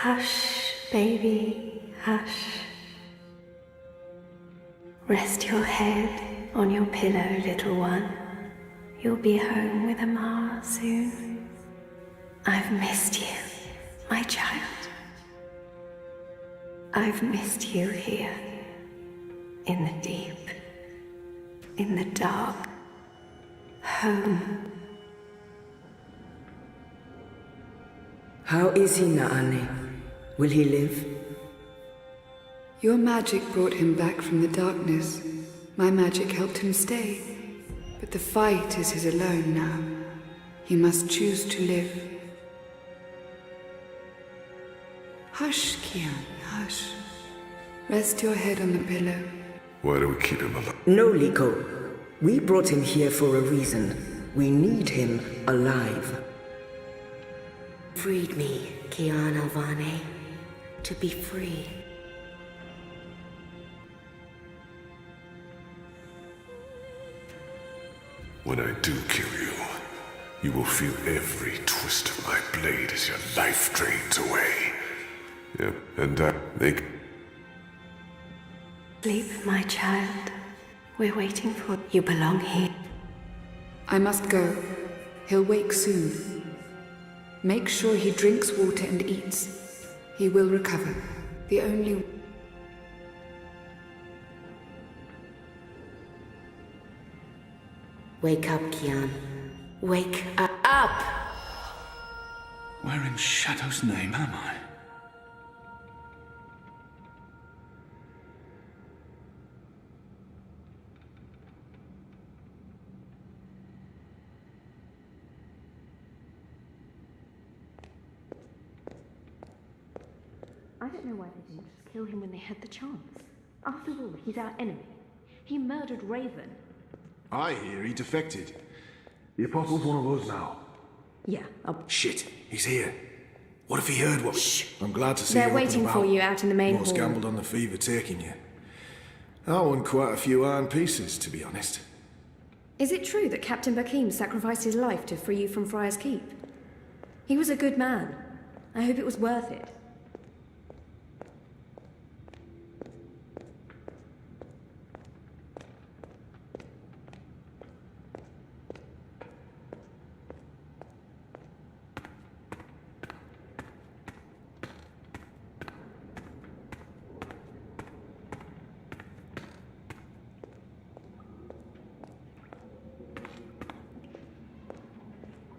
Hush, baby, hush. Rest your head on your pillow, little one. You'll be home with Amara soon. I've missed you, my child. I've missed you here, in the deep, in the dark, home. How is he, Naane? Will he live? Your magic brought him back from the darkness. My magic helped him stay. But the fight is his alone now. He must choose to live. Hush, Kian, hush. Rest your head on the pillow. Why do we keep him alive? No, Liko. We brought him here for a reason. We need him alive. Freed me, Kian Alvane, to be free. When I do kill you, you will feel every twist of my blade as your life drains away. Yep, and they... Sleep, my child. We're waiting for... You belong here. I must go. He'll wake soon. Make sure he drinks water and eats. He will recover. The only... Wake up, Kian. Wake up! Where in Shadow's name am I? I don't know why they didn't just kill him when they had the chance. After all, he's our enemy. He murdered Raven. I hear he defected. The Apostle's one of us now. Yeah, Shit, he's here. What if he heard what... Shh! I'm glad to see They're you up and waiting about. for you out in the main Most hall. gambled on the fever taking you. I won quite a few iron pieces, to be honest. Is it true that Captain Bakim sacrificed his life to free you from Friar's Keep? He was a good man. I hope it was worth it.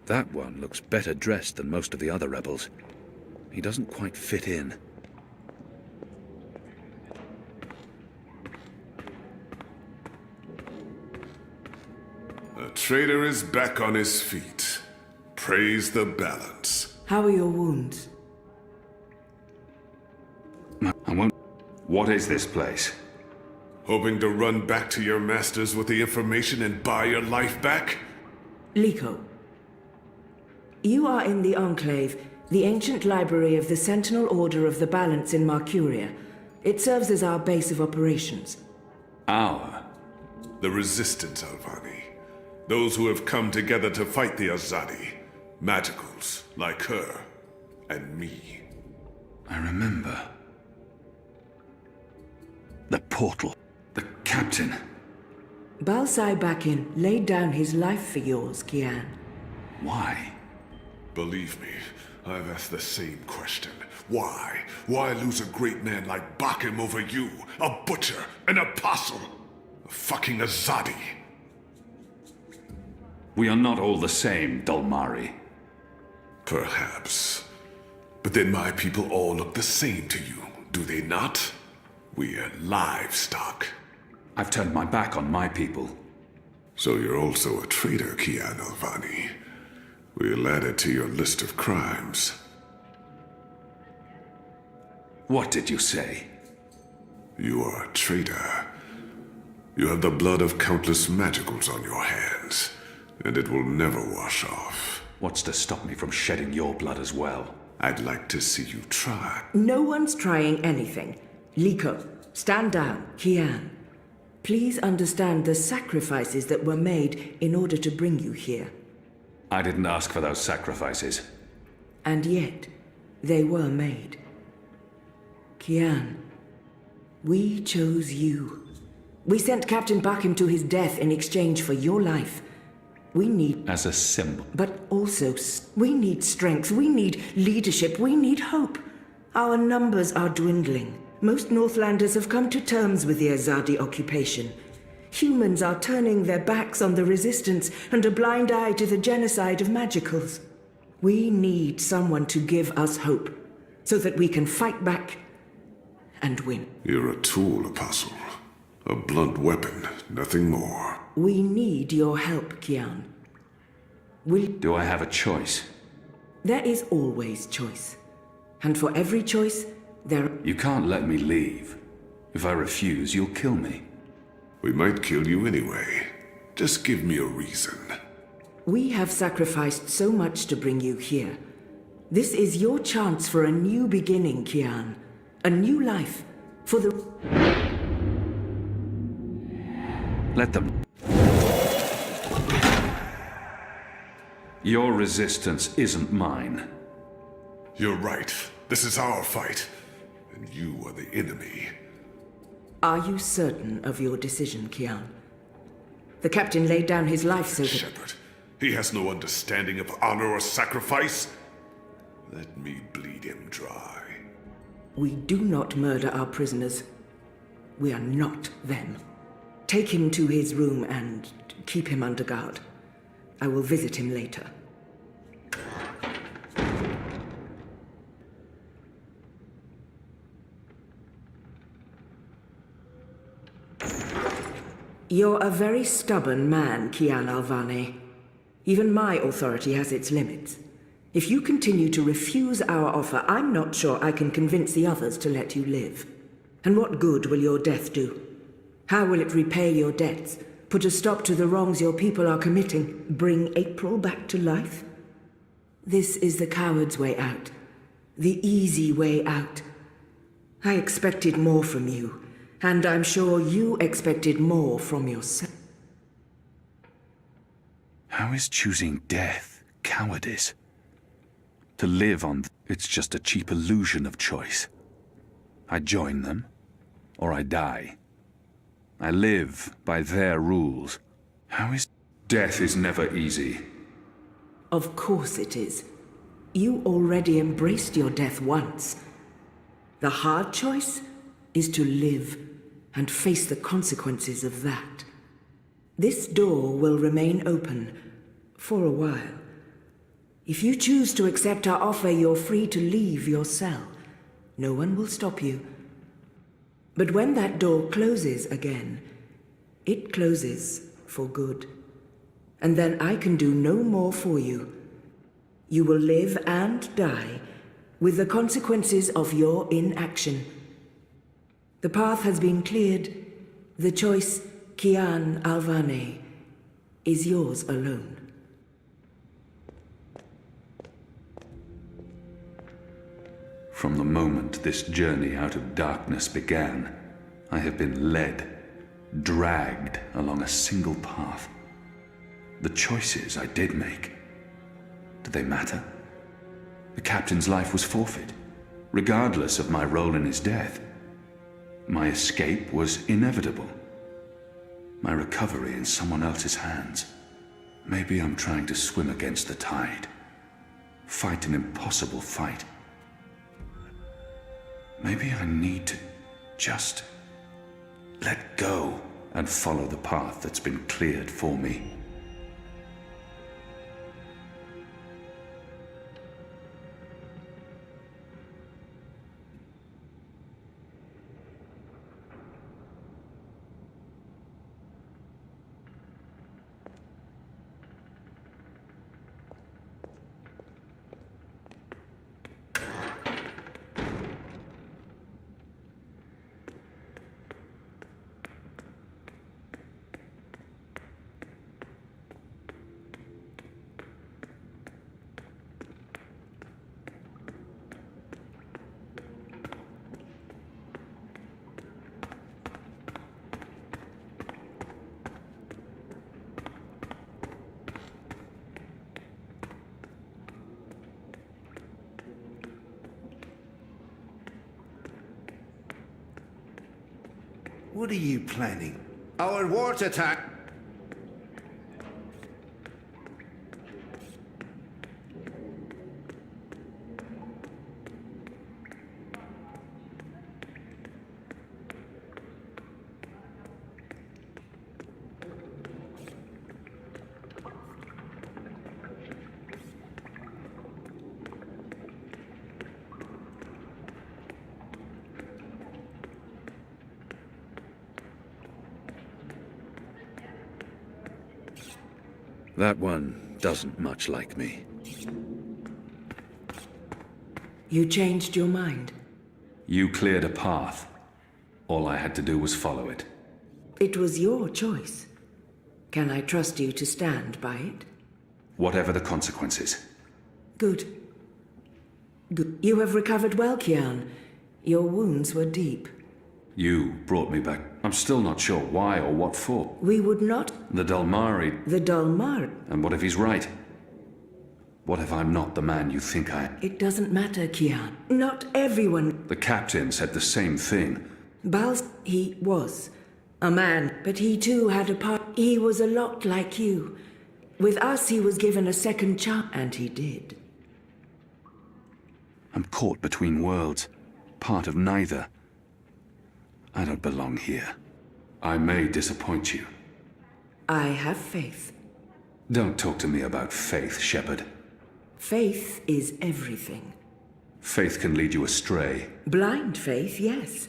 That one looks better dressed than most of the other rebels. He doesn't quite fit in. A traitor is back on his feet. Praise the balance. How are your wounds? I won't... What is this place? Hoping to run back to your masters with the information and buy your life back? Liko. You are in the Enclave, the ancient library of the Sentinel Order of the Balance in Marcuria. It serves as our base of operations. Our? The Resistance, Alvani. Those who have come together to fight the Azadi. Magicals, like her, and me. I remember. The portal. The captain. Balsai Bakin laid down his life for yours, Kian. Why? Believe me, I've asked the same question. Why? Why lose a great man like Bakim over you? A butcher, an apostle, a fucking Azadi. We are not all the same, Dalmari. Perhaps. But then my people all look the same to you, do they not? We're livestock. I've turned my back on my people. So you're also a traitor, Kian Alvani. We'll add it to your list of crimes. What did you say? You are a traitor. You have the blood of countless magicals on your hands, and it will never wash off. What's to stop me from shedding your blood as well? I'd like to see you try. No one's trying anything. Liko, stand down. Kian, please understand the sacrifices that were made in order to bring you here. I didn't ask for those sacrifices. And yet, they were made. Kian, we chose you. We sent Captain Bakim to his death in exchange for your life. We need... As a symbol. But also, we need strength, we need leadership, we need hope. Our numbers are dwindling. Most Northlanders have come to terms with the Azadi occupation. Humans are turning their backs on the resistance and a blind eye to the genocide of magicals. We need someone to give us hope, so that we can fight back and win. You're a tool, Apostle. A blunt weapon, nothing more. We need your help, Kian. Do I have a choice? There is always choice. And for every choice, there... You can't let me leave. If I refuse, you'll kill me. We might kill you anyway. Just give me a reason. We have sacrificed so much to bring you here. This is your chance for a new beginning, Kian. A new life. For the... Let them. Your resistance isn't mine. You're right. This is our fight. And you are the enemy. Are you certain of your decision, Kian? The captain laid down his life so that... Shepard, he has no understanding of honor or sacrifice. Let me bleed him dry. We do not murder our prisoners. We are not them. Take him to his room and keep him under guard. I will visit him later. You're a very stubborn man, Kian Alvane. Even my authority has its limits. If you continue to refuse our offer, I'm not sure I can convince the others to let you live. And what good will your death do? How will it repay your debts? Put a stop to the wrongs your people are committing? Bring April back to life? This is the coward's way out. The easy way out. I expected more from you. And I'm sure you expected more from yourself. How is choosing death cowardice? To live on... It's just a cheap illusion of choice. I join them, or I die. I live by their rules. How is... Death is never easy. Of course it is. You already embraced your death once. The hard choice is to live and face the consequences of that. This door will remain open for a while. If you choose to accept our offer, you're free to leave your cell. No one will stop you. But when that door closes again, it closes for good. And then I can do no more for you. You will live and die with the consequences of your inaction. The path has been cleared. The choice, Kian Alvane, is yours alone. From the moment this journey out of darkness began, I have been led, dragged along a single path. The choices I did make, do they matter? The captain's life was forfeit, regardless of my role in his death. My escape was inevitable. My recovery in someone else's hands. Maybe I'm trying to swim against the tide. Fight an impossible fight. Maybe I need to just let go and follow the path that's been cleared for me. What are you planning? Our water tank. That one doesn't much like me. You changed your mind. You cleared a path. All I had to do was follow it. It was your choice. Can I trust you to stand by it? Whatever the consequences. Good. Good. You have recovered well, Kian. Your wounds were deep. You brought me back. I'm still not sure why or what for. We would not... The Dalmari. The Dalmari? And what if he's right? What if I'm not the man you think I am? It doesn't matter, Kian. Not everyone... The captain said the same thing. Bals, he was a man, but he too had a part. He was a lot like you. With us, he was given a second chance, and he did. I'm caught between worlds, part of neither. I don't belong here. I may disappoint you. I have faith. Don't talk to me about faith, Shepard. Faith is everything. Faith can lead you astray. Blind faith, yes.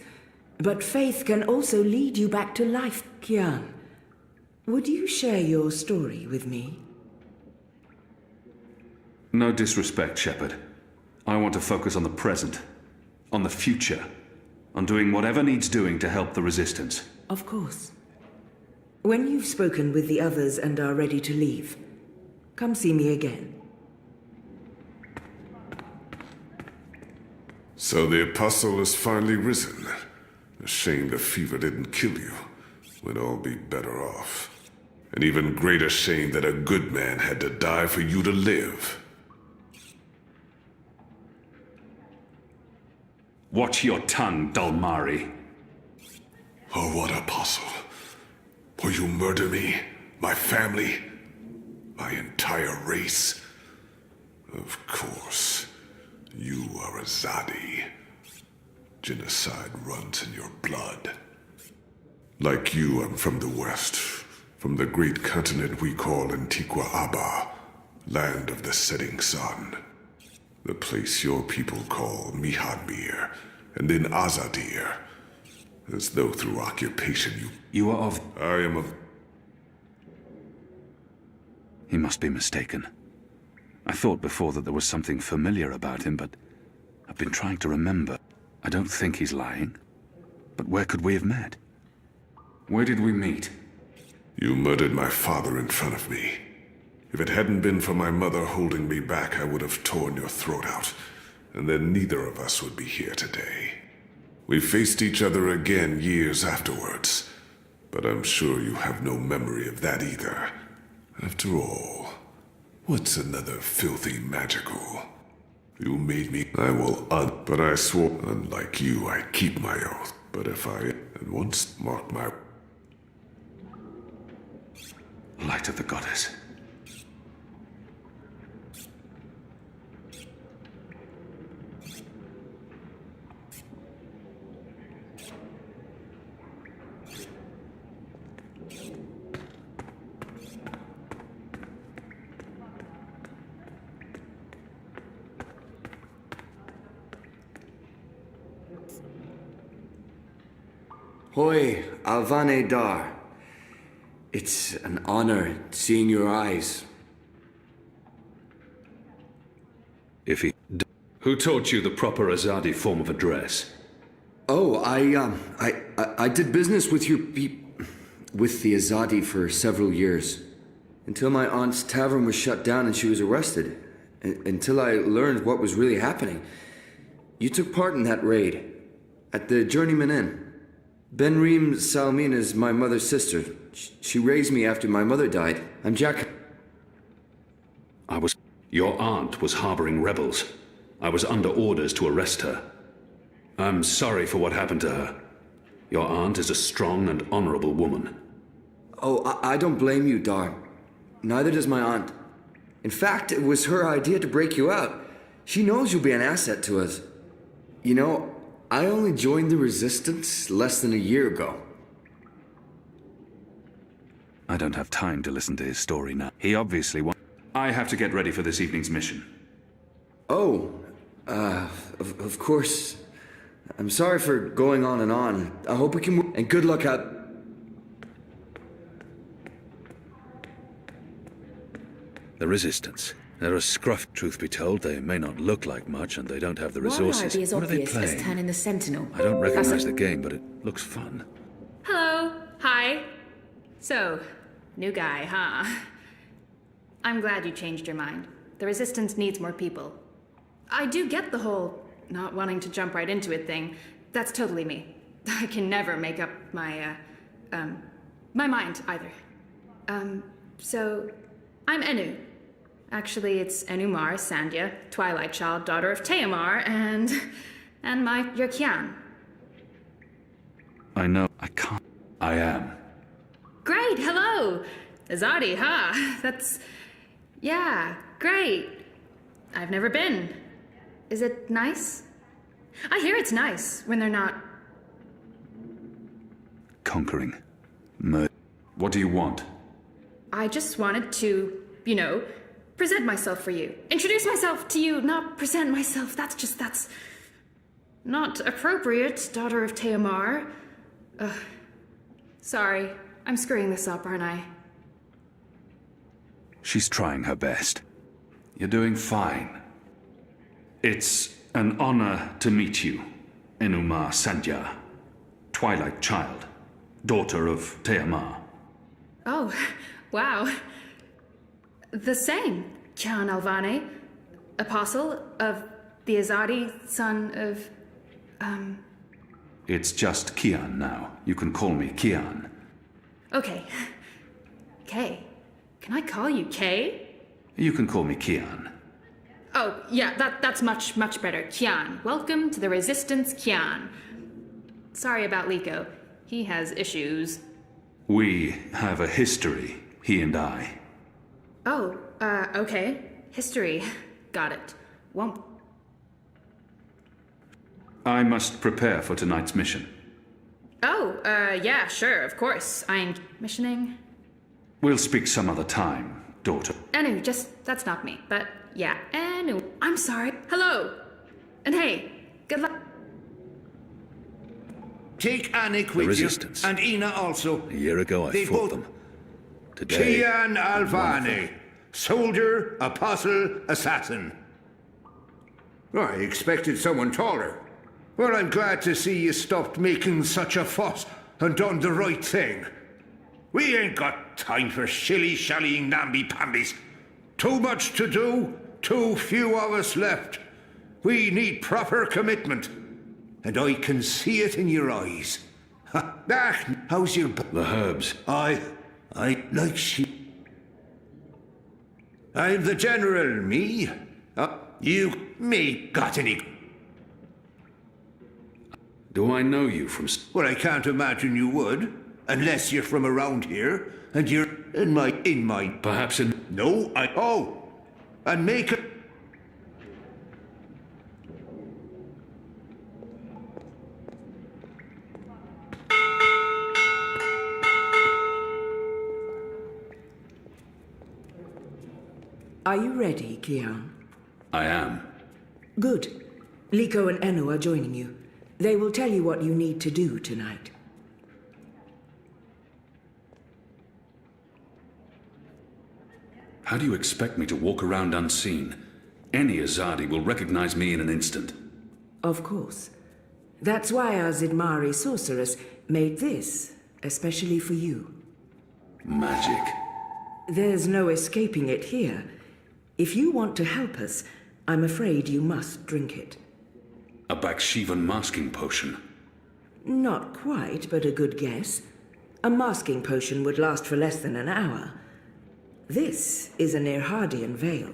But faith can also lead you back to life. Kian, would you share your story with me? No disrespect, Shepard. I want to focus on the present, on the future, on doing whatever needs doing to help the Resistance. Of course. When you've spoken with the others and are ready to leave, come see me again. So the Apostle has finally risen. A shame the fever didn't kill you. We'd all be better off. An even greater shame that a good man had to die for you to live. Watch your tongue, Dalmari. Oh, what apostle? Will you murder me, my family, my entire race? Of course. You are a Zadi. Genocide runs in your blood. Like you, I'm from the West, from the great continent we call Antigua Aba, land of the setting sun. The place your people call Mihadmir, and then Azadir. As though through occupation You are of... I am of... He must be mistaken. I thought before that there was something familiar about him, but I've been trying to remember. I don't think he's lying. But where could we have met? Where did we meet? You murdered my father in front of me. If it hadn't been for my mother holding me back, I would have torn your throat out, and then neither of us would be here today. We faced each other again years afterwards, but I'm sure you have no memory of that either. After all, what's another filthy magical? You made me... But I swore, unlike you, I keep my oath. But if I... and once mark my... Light of the Goddess. Hoi, Alvane Dar. It's an honor seeing your eyes. If he... Who taught you the proper Azadi form of address? Oh, I did business with with the Azadi for several years. Until my aunt's tavern was shut down and she was arrested. Until I learned what was really happening. You took part in that raid. At the Journeyman Inn. Benreem Salmin is my mother's sister. She raised me after my mother died. I'm Jack. Your aunt was harboring rebels. I was under orders to arrest her. I'm sorry for what happened to her. Your aunt is a strong and honorable woman. Oh, I don't blame you, Dar. Neither does my aunt. In fact, it was her idea to break you out. She knows you'll be an asset to us. You know, I only joined the Resistance less than a year ago. I don't have time to listen to his story now. He obviously wants... I have to get ready for this evening's mission. Oh, of course. I'm sorry for going on and on. I hope we can... And good luck out... The Resistance. They're a scruff, truth be told. They may not look like much, and they don't have the resources. Why would I be as What are they obvious as playing? turning the Sentinel? I don't recognize the game, but it looks fun. Hello. Hi. So, new guy, huh? I'm glad you changed your mind. The Resistance needs more people. I do get the whole not wanting to jump right into it thing. That's totally me. I can never make up my mind either. So, I'm Enu. Actually, it's Enumar Sandhya, Twilight Child, daughter of Teomar, and you're Kian. I know. I can't. I am. Great, hello! Azadi, huh? Yeah, great. I've never been. Is it nice? I hear it's nice when they're not... Conquering. Murder. What do you want? I just wanted to, present myself for you. Introduce myself to you, not present myself. That's not appropriate, daughter of Teomar. Sorry, I'm screwing this up, aren't I? She's trying her best. You're doing fine. It's an honor to meet you, Enumar Sandhya, Twilight Child, daughter of Teomar. Oh, wow. The same, Kian Alvane, apostle of the Azadi, son of, It's just Kian now. You can call me Kian. Okay. Kay. Can I call you Kay? You can call me Kian. Oh, yeah, that's much better. Kian. Welcome to the Resistance, Kian. Sorry about Liko. He has issues. We have a history, he and I. Oh, okay. History. Got it. Won't... I must prepare for tonight's mission. Oh, yeah, sure, of course. I'm missioning. We'll speak some other time, daughter. Anu, that's not me. But, yeah, Anu. I'm sorry. Hello. And hey, good luck. Take Anik with Resistance. you, and Ina also. A year ago, I They fought both- them. Today... Kian Alvane, soldier, apostle, assassin. I expected someone taller. Well, I'm glad to see you stopped making such a fuss and done the right thing. We ain't got time for shilly-shallying namby-pambies. Too much to do, too few of us left. We need proper commitment. And I can see it in your eyes. How's your... The herbs. I like she... I'm the general, me. You me got any... Do I know you from... Well, I can't imagine you would, unless you're from around here, and you're in my... Perhaps in... No, Oh! And make it... Are you ready, Kian? I am. Good. Liko and Enu are joining you. They will tell you what you need to do tonight. How do you expect me to walk around unseen? Any Azadi will recognize me in an instant. Of course. That's why our Zidmari sorceress made this, especially for you. Magic. There's no escaping it here. If you want to help us, I'm afraid you must drink it. A Bakshivan masking potion. Not quite, but a good guess. A masking potion would last for less than an hour. This is an Irhadian veil.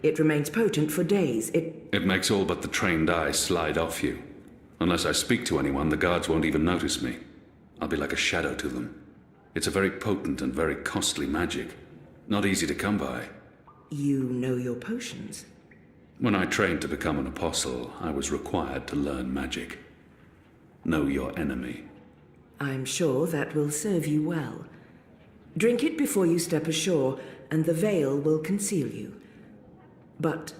It remains potent for days. It makes all but the trained eye slide off you. Unless I speak to anyone, the guards won't even notice me. I'll be like a shadow to them. It's a very potent and very costly magic. Not easy to come by. You know your potions. When I trained to become an apostle, I was required to learn magic. Know your enemy. I'm sure that will serve you well. Drink it before you step ashore, and the veil will conceal you. But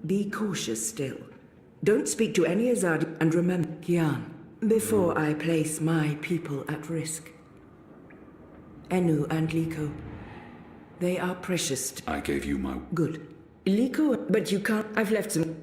be cautious still. Don't speak to any Azadi, and remember, Kian, before I place my people at risk. Enu and Liko, they are precious. I gave you my... Good. Liko, but you can't... I've left some...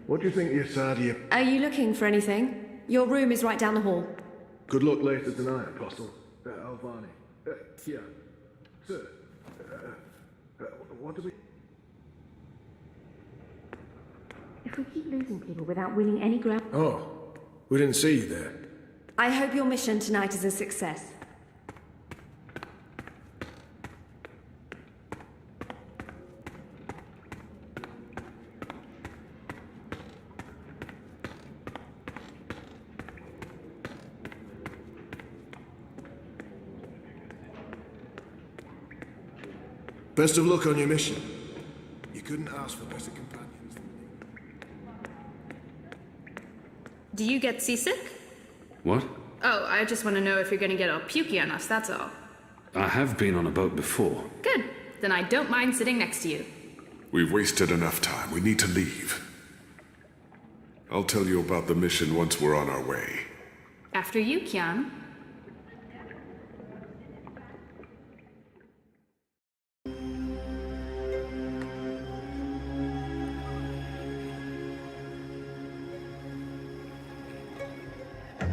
What do you think, Yasadia? Are you looking for anything? Your room is right down the hall. Good luck later tonight, Apostle. Alvani. Yeah. Sir. What do we... If we keep losing people without winning any ground... Oh, we didn't see you there. I hope your mission tonight is a success. Best of luck on your mission. You couldn't ask for better companions. Do you get seasick? What? Oh, I just want to know if you're going to get all pukey on us, that's all. I have been on a boat before. Good. Then I don't mind sitting next to you. We've wasted enough time. We need to leave. I'll tell you about the mission once we're on our way. After you, Kian.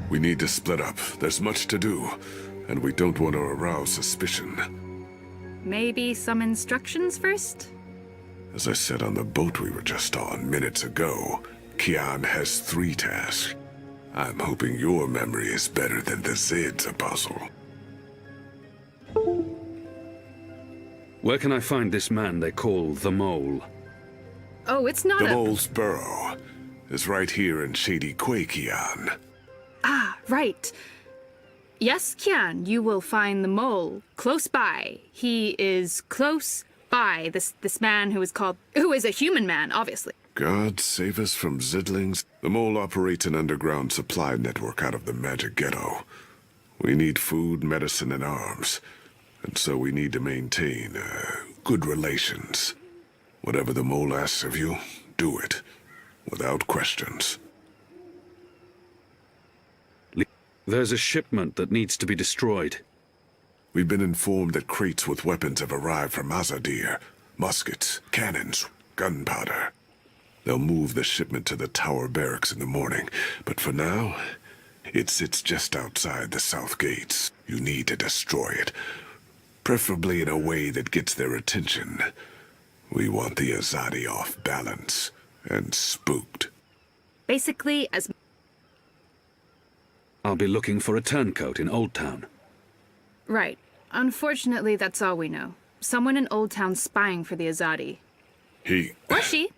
We need to split up. There's much to do, and we don't want to arouse suspicion. Maybe some instructions first? As I said on the boat we were just on minutes ago, Kian has 3 tasks. I'm hoping your memory is better than the Zid's, Apostle. Where can I find this man they call the Mole? Oh, it's not The a... Mole's burrow is right here in Shady Quay, Kian. Ah, right. Yes, Kian, you will find the mole close by. He is close by. This man who is a human man, obviously. God save us from Zidlings. The Mole operates an underground supply network out of the Magic Ghetto. We need food, medicine, and arms. And so we need to maintain, good relations. Whatever the Mole asks of you, do it. Without questions. There's a shipment that needs to be destroyed. We've been informed that crates with weapons have arrived from Azadir. Muskets, cannons, gunpowder. They'll move the shipment to the Tower Barracks in the morning, but for now, it sits just outside the south gates. You need to destroy it, preferably in a way that gets their attention. We want the Azadi off balance and spooked. Basically, as... I'll be looking for a turncoat in Old Town. Right. Unfortunately, that's all we know. Someone in Old Town spying for the Azadi. He... Or she.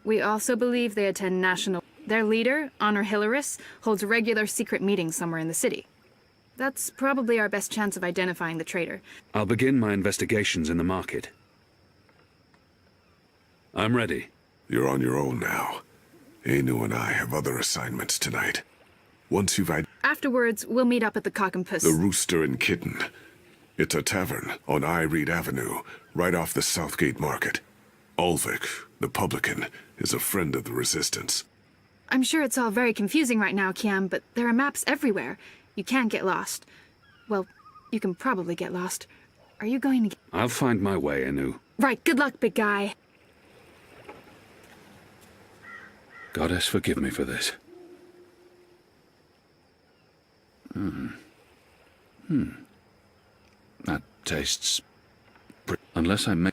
We also believe they attend national... Their leader, Honor Hilaris, holds regular secret meetings somewhere in the city. That's probably our best chance of identifying the traitor. I'll begin my investigations in the market. I'm ready. You're on your own now. Anu and I have other assignments tonight. Once you've Afterwards, we'll meet up at the Cock and Puss. The Rooster and Kitten. It's a tavern on Reed Avenue, right off the Southgate Market. Ulvik, the publican, is a friend of the Resistance. I'm sure it's all very confusing right now, Kiam, but there are maps everywhere. You can't get lost. Well, you can probably get lost. Are you going to... I'll find my way, Anu. Right, good luck, big guy. Goddess, forgive me for this. That tastes... Unless I make...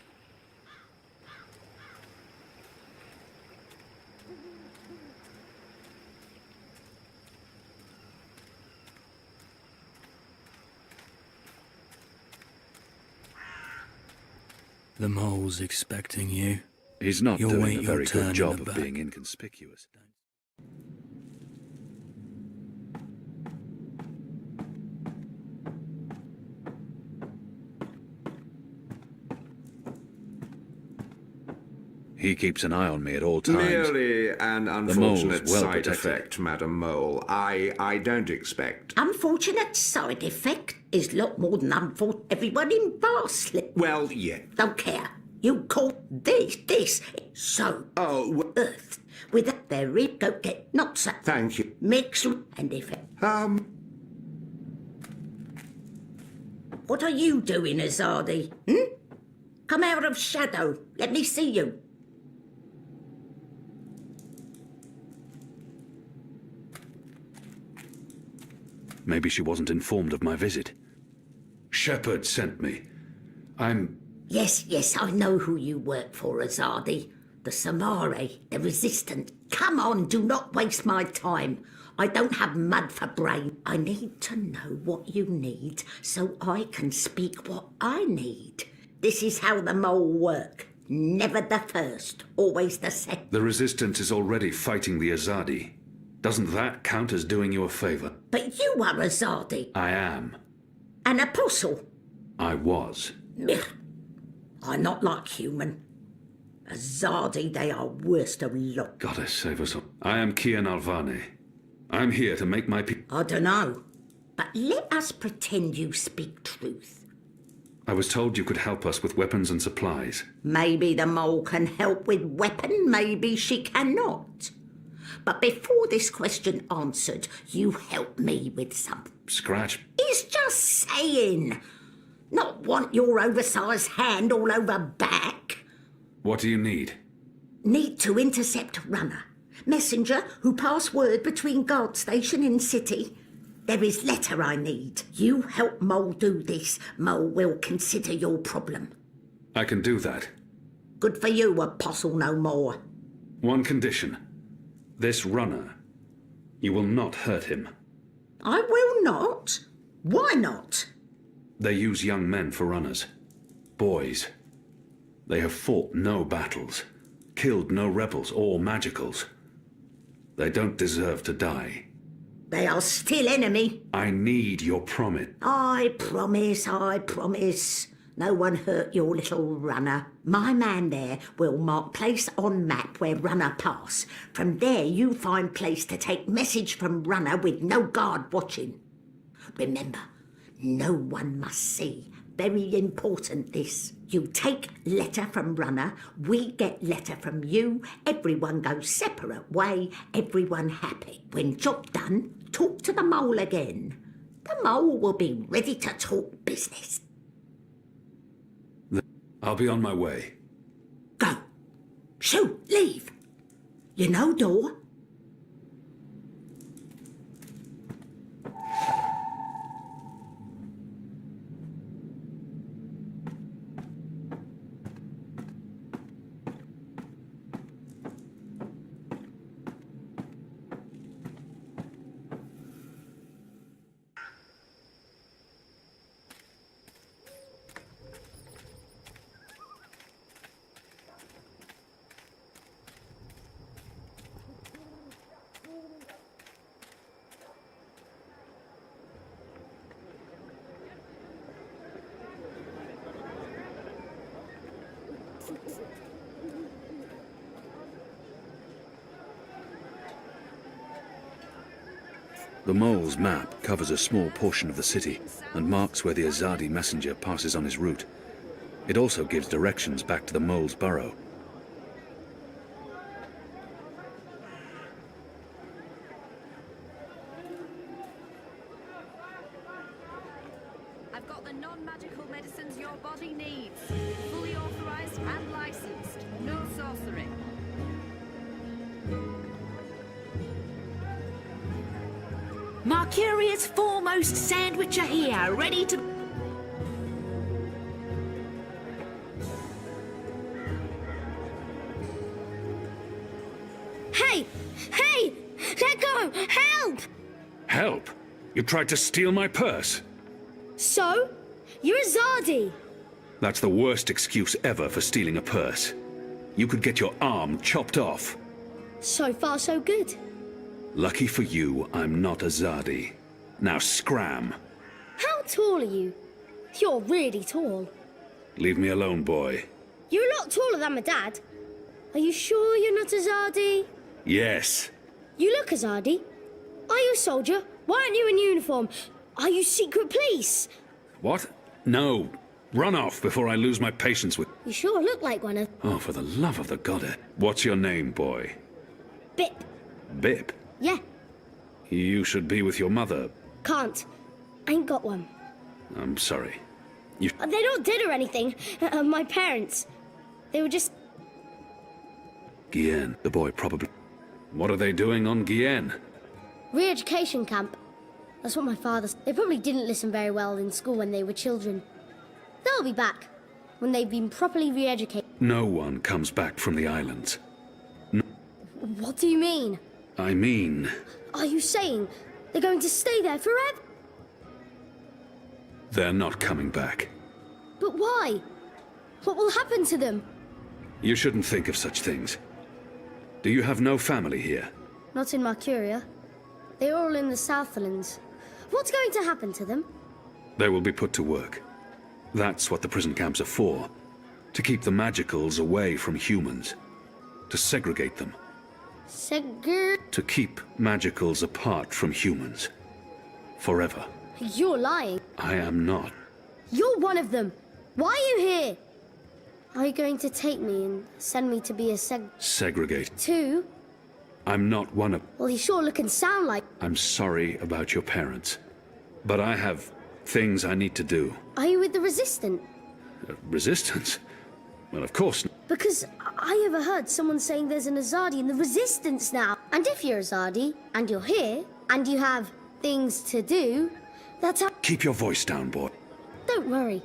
The mole's expecting you. He's not You'll doing wait a your very turn good in job the of back. being inconspicuous. He keeps an eye on me at all times. Merely an mole's unfortunate well side protected. effect, Madam Mole. I don't expect. Unfortunate side effect is a lot more than unfortunate. Everyone in Barsley. Well, yeah. Don't care. You call this. So, Earth. With that, there it go get not so. Thank you. Mix and effect. What are you doing, Azadi? Come out of shadow. Let me see you. Maybe she wasn't informed of my visit. Shepard sent me. Yes, I know who you work for, Azadi. The Samari, the Resistant. Come on, do not waste my time. I don't have mud for brain. I need to know what you need so I can speak what I need. This is how the mole work. Never the first, always the second. The Resistance is already fighting the Azadi. Doesn't that count as doing you a favor? But you are Azadi. I am. An apostle. I was. I'm not like human. Azadi, they are worst of lot. Goddess save us all. I am Kian Alvane. I'm here to make my people. I don't know. But let us pretend you speak truth. I was told you could help us with weapons and supplies. Maybe the mole can help with weapon, maybe she cannot. But before this question answered, you help me with something. Scratch. He's just saying. Not want your oversized hand all over back. What do you need? Need to intercept runner. Messenger who pass word between guard station and city. There is letter I need. You help Mole do this. Mole will consider your problem. I can do that. Good for you, Apostle no more. One condition. This runner. You will not hurt him. I will not. Why not? They use young men for runners. Boys. They have fought no battles, killed no rebels or magicals. They don't deserve to die. They are still enemy. I need your promise. I promise. No one hurt your little runner. My man there will mark place on map where runner pass. From there you find place to take message from runner with no guard watching. Remember, no one must see. Very important this. You take letter from runner, we get letter from you, everyone goes separate way, everyone happy. When job done, talk to the mole again. The mole will be ready to talk business. I'll be on my way. Go. Shoot, leave. You know door? The mole's map covers a small portion of the city and marks where the Azadi messenger passes on his route. It also gives directions back to the mole's burrow. I've got the non-magical medicines your body needs. Fully authorized and licensed. No sorcery. Mercurius foremost sandwicher here, ready to... Hey! Hey! Let go! Help! Help? You tried to steal my purse? So? You're Azadi. That's the worst excuse ever for stealing a purse. You could get your arm chopped off. So far, so good. Lucky for you, I'm not Azadi. Now scram. How tall are you? You're really tall. Leave me alone, boy. You're a lot taller than my dad. Are you sure you're not Azadi? Yes. You look Azadi. Are you a soldier? Why aren't you in uniform? Are you secret police? What? No. Run off before I lose my patience with... You sure look like one of... Oh, for the love of the goddess. What's your name, boy? Bip. Bip? Yeah, You should be with your mother. can't. Ain't got one. I'm sorry. You... They're not dead or anything. My parents. They were just... Guillen. The boy probably... What are they doing on Guillen? Re-education camp. That's what my father... They probably didn't listen very well in school when they were children. They'll be back when they've been properly re-educated. No one comes back from the islands. What do you mean? I mean... Are you saying they're going to stay there forever? They're not coming back. But why? What will happen to them? You shouldn't think of such things. Do you have no family here? Not in Mercuria. They're all in the Southlands. What's going to happen to them? They will be put to work. That's what the prison camps are for. To keep the magicals away from humans. To segregate them. To keep magicals apart from humans. Forever. You're lying. I am not. You're one of them. Why are you here? Are you going to take me and send me to be a Segregate. Two? I'm not one of... Well, you sure look and sound like... I'm sorry about your parents. But I have things I need to do. Are you with the Resistant? Resistance? Well, of course not. Because I overheard someone saying there's an Azadi in the Resistance now. And if you're Azadi, and you're here, and you have things to do, that's how... Keep your voice down, boy. Don't worry.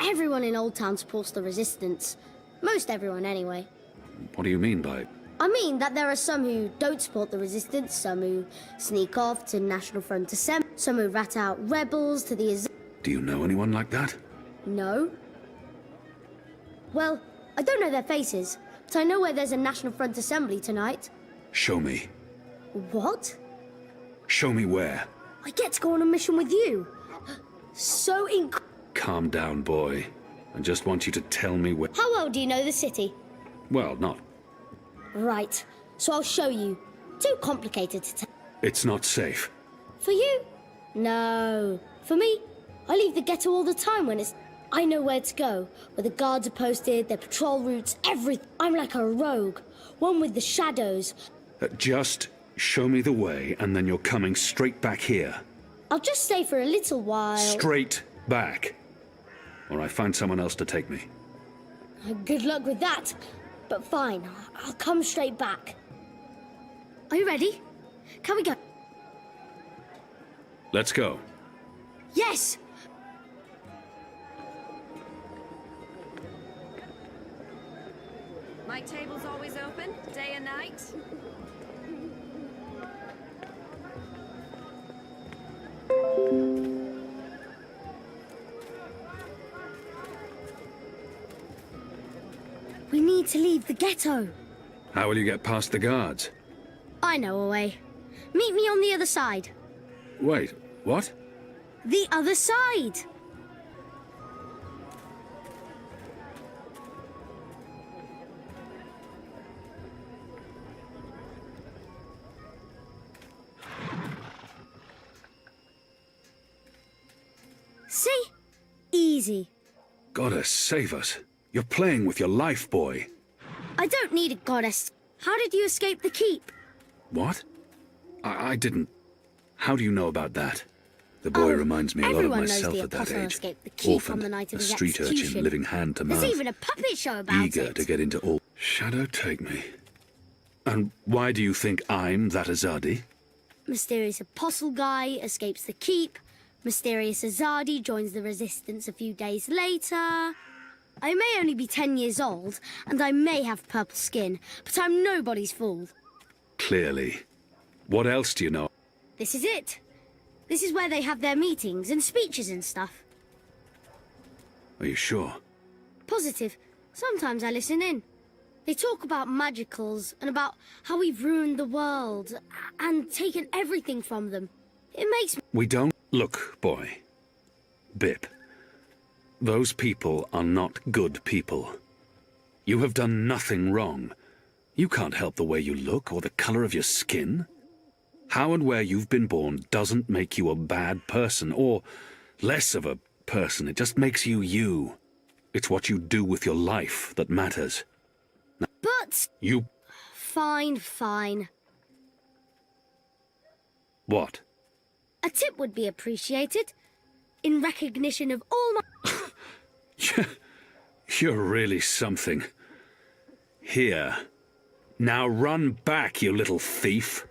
Everyone in Old Town supports the Resistance. Most everyone, anyway. What do you mean by... I mean that there are some who don't support the Resistance, some who sneak off to National Front Assembly, some who rat out rebels to the Do you know anyone like that? No. Well, I don't know their faces, but I know where there's a National Front Assembly tonight. Show me. What? Show me where. I get to go on a mission with you. So Calm down, boy. I just want you to tell me where... How well do you know the city? Well, not... Right, so I'll show you. Too complicated to tell. It's not safe. For you? No. For me, I leave the ghetto all the time when it's... I know where to go, where the guards are posted, their patrol routes, everything. I'm like a rogue, one with the shadows. Just show me the way, and then you're coming straight back here. I'll just stay for a little while. Straight back. Or I find someone else to take me. Good luck with that. But fine, I'll come straight back. Are you ready? Can we go? Let's go. Yes! My table's always open, day and night. We need to leave the ghetto. How will you get past the guards? I know a way. Meet me on the other side. Wait, what? The other side! See? Easy. Goddess, save us. You're playing with your life, boy. I don't need a goddess. How did you escape the keep? What? I didn't... How do you know about that? The boy reminds me a lot of myself at that age. Escaped the keep Orphaned, on the night of a his street execution. urchin living hand to mouth. There's even a puppet show about Eager it. to get into all... Shadow, take me. And why do you think I'm that Azadi? Mysterious apostle guy escapes the keep. Mysterious Azadi joins the Resistance a few days later. I may only be 10 years old, and I may have purple skin, but I'm nobody's fool. Clearly. What else do you know? This is it. This is where they have their meetings and speeches and stuff. Are you sure? Positive. Sometimes I listen in. They talk about magicals and about how we've ruined the world and taken everything from them. It makes me... We don't... Look, boy. Bip. Those people are not good people. You have done nothing wrong. You can't help the way you look or the color of your skin. How and where you've been born doesn't make you a bad person or less of a person. It just makes you you. It's what you do with your life that matters. Now, But... You... Fine, fine. What? A tip would be appreciated. In recognition of all my... You're really something. Here. Now run back, you little thief.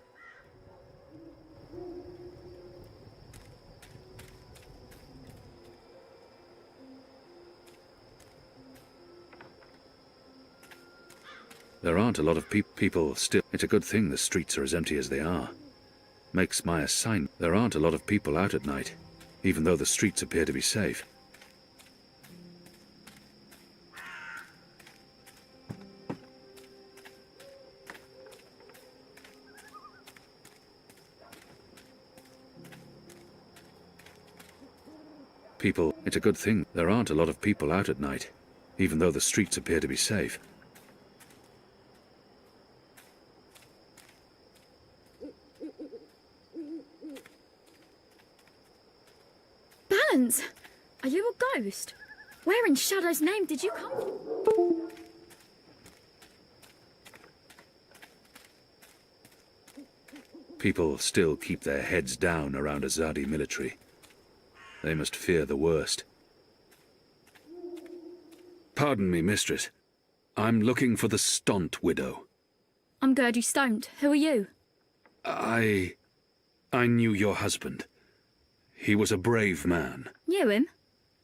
There aren't a lot of people still. It's a good thing the streets are as empty as they are. Makes my assignment. There aren't a lot of people out at night, even though the streets appear to be safe. It's a good thing there aren't a lot of people out at night, even though the streets appear to be safe. Balance! Are you a ghost? Where in Shadow's name did you come from? People still keep their heads down around Azadi military. They must fear the worst. Pardon me, mistress. I'm looking for the Stott widow. I'm Gertie Stott. Who are you? I knew your husband. He was a brave man. Knew him?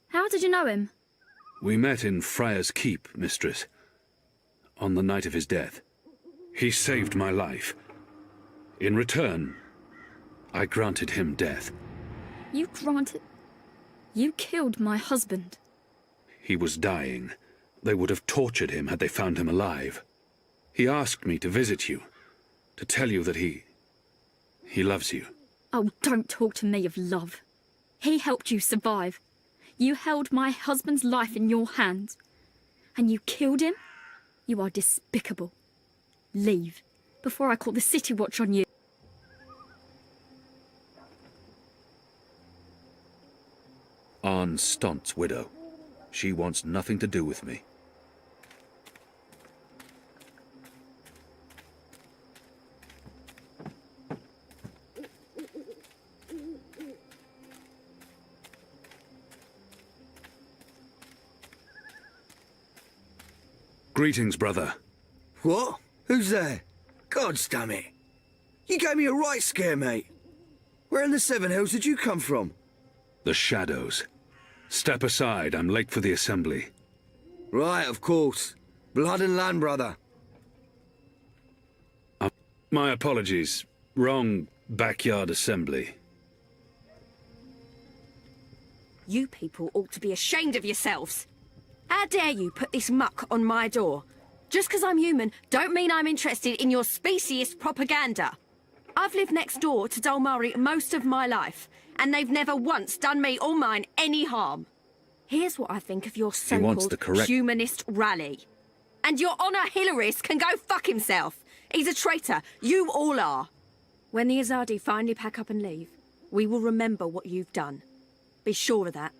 How did you know him? We met in Friar's Keep, mistress. On the night of his death. He saved my life. In return, I granted him death. You granted... You killed my husband. He was dying. They would have tortured him had they found him alive. He asked me to visit you, to tell you that he loves you. Oh, don't talk to me of love. He helped you survive. You held my husband's life in your hands. And you killed him? You are despicable. Leave, before I call the City Watch on you. Arne Stott's widow. She wants nothing to do with me. Greetings, brother. What? Who's there? Gods damn it. You gave me a right scare, mate. Where in the Seven Hills did you come from? The Shadows. Step aside, I'm late for the assembly. Right, of course. Blood and land, brother. My apologies. Wrong backyard assembly. You people ought to be ashamed of yourselves. How dare you put this muck on my door? Just because I'm human, don't mean I'm interested in your speciesist propaganda. I've lived next door to Dolmari most of my life, and they've never once done me or mine any harm. Here's what I think of your so-called humanist rally. And your Honor Hillarist can go fuck himself. He's a traitor. You all are. When the Azadi finally pack up and leave, we will remember what you've done. Be sure of that.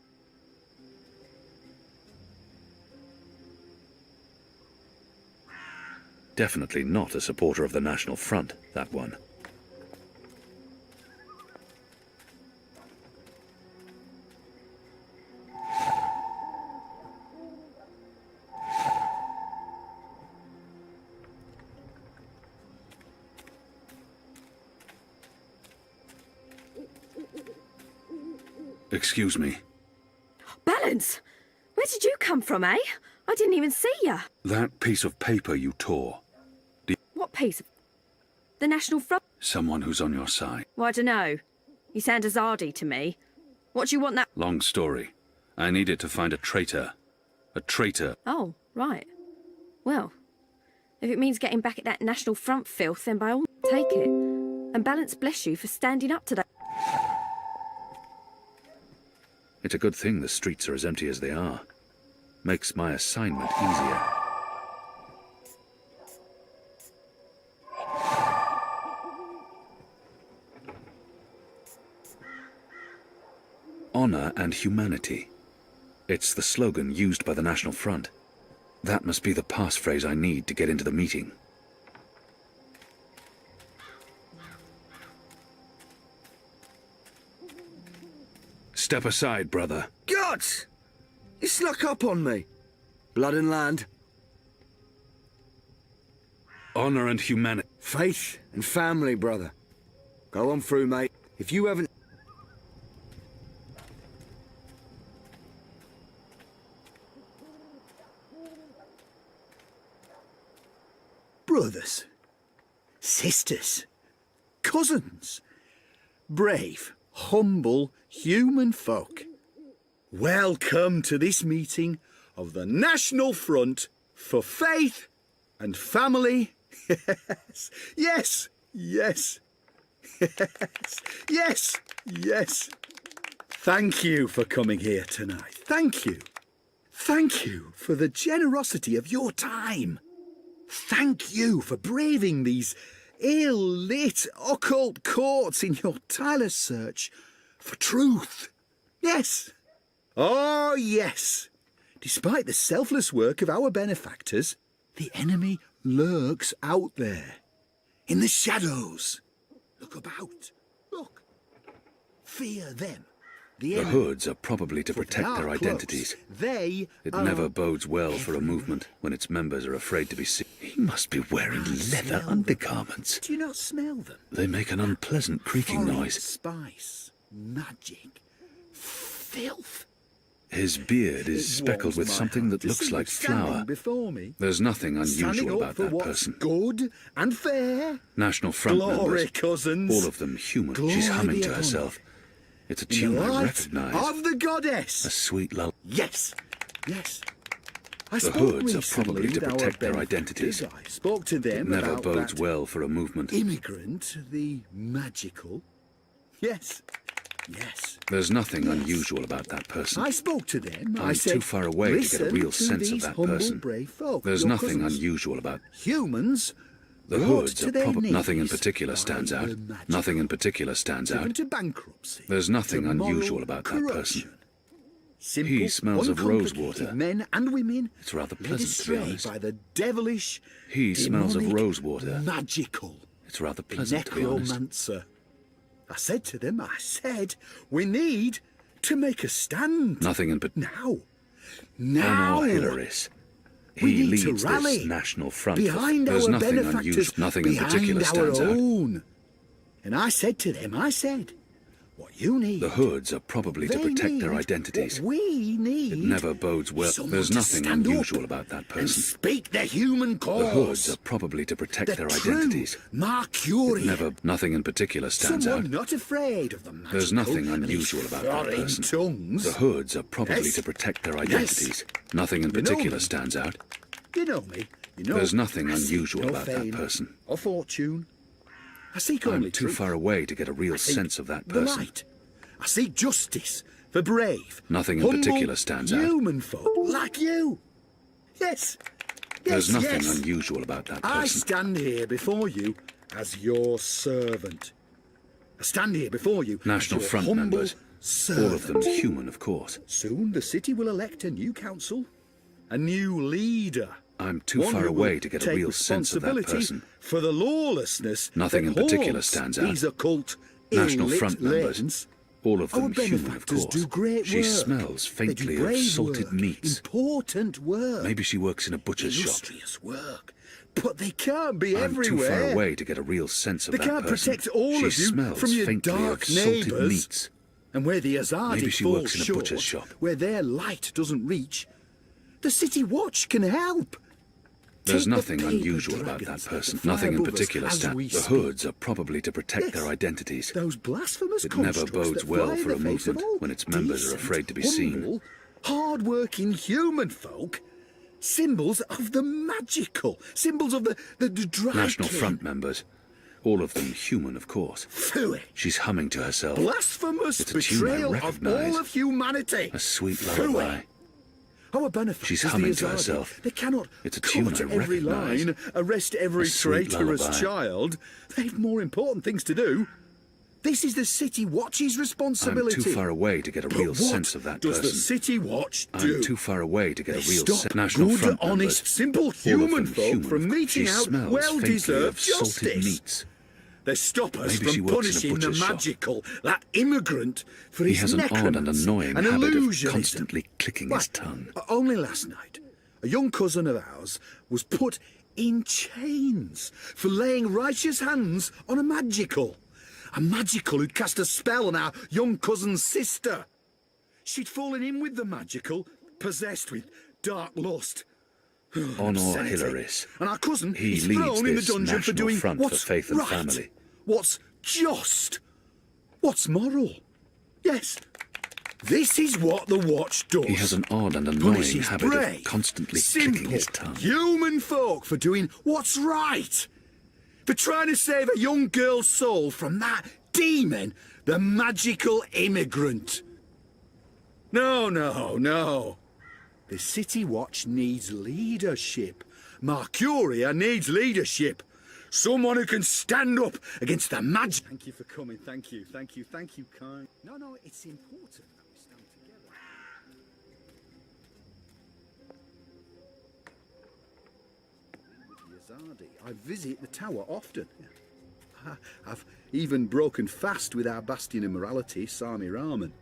Definitely not a supporter of the National Front, that one. Excuse me. Balance! Where did you come from, eh? I didn't even see ya. That piece of paper you tore. What piece of... The National Front? Someone who's on your side. Well, I dunno. You sound Azadi to me. What do you want that... Long story. I needed to find a traitor. A traitor. Oh, right. Well, if it means getting back at that National Front filth, then by all take it. And balance bless you for standing up to that. It's a good thing the streets are as empty as they are. Makes my assignment easier. Honor and humanity. It's the slogan used by the National Front. That must be the passphrase I need to get into the meeting. Step aside, brother. Gods! You snuck up on me. Blood and land. Honor and humanity. Faith and family, brother. Go on through, mate. If you haven't... Brothers, sisters, cousins, brave, humble, human folk. Welcome to this meeting of the National Front for Faith and Family. Yes, yes, yes, yes, yes. Thank you for coming here tonight. Thank you. Thank you for the generosity of your time. Thank you for braving these ill-lit occult courts in your tireless search for truth. Yes. Oh, yes. Despite the selfless work of our benefactors, the enemy lurks out there, in the shadows. Look about. Look. Fear them. The hoods are probably to protect their identities. They It are never bodes well for a movement when its members are afraid to be seen. He must be wearing leather undergarments. Do you not smell them? They make an unpleasant creaking Foreign noise. Spice, magic, filth. His beard is speckled with something that looks like flour. Before me, There's nothing standing unusual up about for that what's person. good and fair. National Front Glory, members, cousins. all of them human. Glory She's humming be to upon herself. It's a In the tune I light recognize. of the goddess. A sweet lullaby. Yes, yes. I The spoke hoods are recently probably to with our protect their benefactors. identities. I spoke to them It never about bodes that well for a movement. immigrant, the magical. Yes, yes. There's nothing unusual about that person. I spoke to them. I I'm said, too far away to get a "Listen real to sense of these that humble, person. brave folk, There's your nothing cousins. unusual about Humans the brought hoods. to Are their probably nothing in knees particular stands by out. the magic, Nothing in particular stands driven out. to bankruptcy, There's nothing to moral unusual about that person. corruption. Simple, He smells of uncomplicated rosewater. Men and women It's rather led pleasant, to be astray honest. by the devilish, He smells of demonic, rosewater. magical, It's rather pleasant, to be honest. necromancer. I said to them, we need to make a stand. Nothing in particular. Now. Honor Hilaris. We He need to leads rally this National Front. behind There's our nothing benefactors, unusual. Nothing in behind particular our stands out. own. And I said to them, what you need. The hoods are probably to They protect their need identities. what we need. It never bodes well. Someone There's to nothing stand unusual up about that and person. speak the human cause. The hoods are probably to protect the their true identities. Mercurian. Nothing in particular stands Someone out. not afraid of the magical There's nothing and unusual these about that foreign person. tongues. The hoods are probably Yes. to protect their Yes. identities. Nothing in You know particular me. stands out. You know me. You know There's nothing I seek unusual no about that fame person. or fortune. I seek only I'm too truth. far away to get a real I seek sense of that the person. light. I seek justice for brave, Nothing in humble, particular stands out. human folk like you. Yes. There's Yes, nothing yes. unusual about that I person. stand here before you as your servant. I stand here before you National as your Front humble members, servant. all of them human, of course. Soon the city will elect a new council, a new leader. I'm too One far who away will to get a take real sense of that responsibility person. for the lawlessness Nothing that in particular haunts stands out. these occult, National ill-lit Front members, lanes. all of Our them human, of benefactors course. do great She work. smells They do faintly of brave salted work, meats. important work, Maybe she works in a butcher's shop. illustrious work. But they can't be I'm everywhere. too far away to get a real sense of They that can't person. protect all She of you smells from your faintly dark of salted neighbours. meats. And where the Azadi Maybe she fall works in a short, butcher's shop. where their light doesn't reach, the City Watch can help. There's Take the nothing paper unusual about that dragons person. that fly Nothing in above us particular as stands. we The speak. hoods are probably to protect Yes. their identities. Those blasphemous It never constructs bodes that well fly in for a the face of movement all when its members are decent, afraid to be humble, seen. hard-working human folk, symbols of the magical, symbols of the dry National king. Front members. All of them human, of course. Phooey. She's humming to herself. Blasphemous It's a tune I betrayal of recognise. all of humanity. A sweet Phooey. lullaby. Our benefactors, She's the humming to Azadi, herself. They cannot It's a tune cut I every recognise. line, arrest every A sweet traitorous lullaby. child. They've more important things to do. This is the City Watch's responsibility. I'm too far away to get a But real what sense of that does person. the City Watch do? I'm too far away to get a They real stop sense. National good, Front honest, members. simple All of human them folk human, from of course. meting She out smells faintly well-deserved of salted justice. meats. They stop us Maybe she from works in a punishing the butcher's shop. magical, that immigrant, for He his has an odd and necromancy annoying and habit of illusionism. constantly clicking his Right, tongue. Only last night, a young cousin of ours was put in chains for laying righteous hands on a magical. A magical who'd cast a spell on our young cousin's sister. She'd fallen in with the magical, possessed with dark lust. Honor Obscenity. Hilaris. And our cousin He is leads thrown in the this dungeon for National doing Front for what's Faith and right, Family. what's just, what's moral. Yes, this is what the Watch does. He has an odd and annoying Punishes habit brave, of constantly simple, clicking his tongue. human folk for doing what's right. For trying to save a young girl's soul from that demon, the magical immigrant. No, no, no. The City Watch needs leadership. Mercuria needs leadership. Someone who can stand up against the magic. Thank you for coming. Thank you, kind. No, it's important that we stand together. Yazadi, I visit the tower often. I've even broken fast with our bastion of morality, Sami Raman.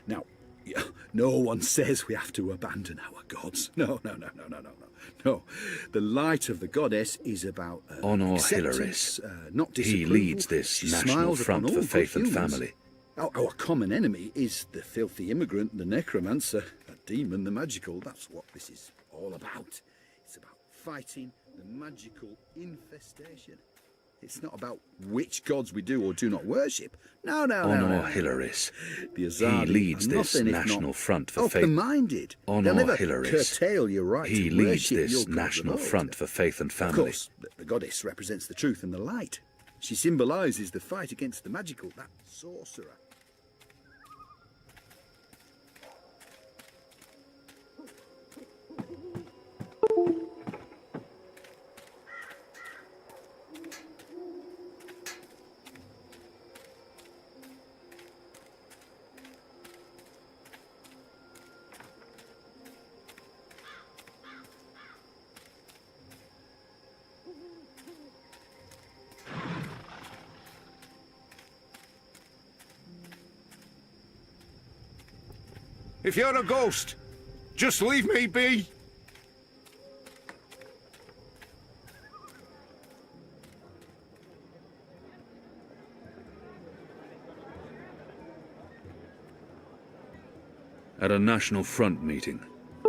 Now, no one says we have to abandon our gods. No. No, the light of the goddess is about Honor acceptance, Hilaris. not He disapproval. leads this She National smiles Front upon for all Faith good and humans. Family. Our common enemy is the filthy immigrant, the necromancer, the demon, the magical. That's what this is all about. It's about fighting the magical infestation. It's not about which gods we do or do not worship. No. Honor Hilaris. The He Azadi leads are this nothing if National not Front for Faith. open-minded. Honor They'll never Hilaris. curtail your right He to leads worship this your gods National at all. Front for Faith and Of Family. course, the goddess represents the truth and the light. She symbolises the fight against the magical, that sorcerer. If you're a ghost, just leave me be. At a National Front meeting,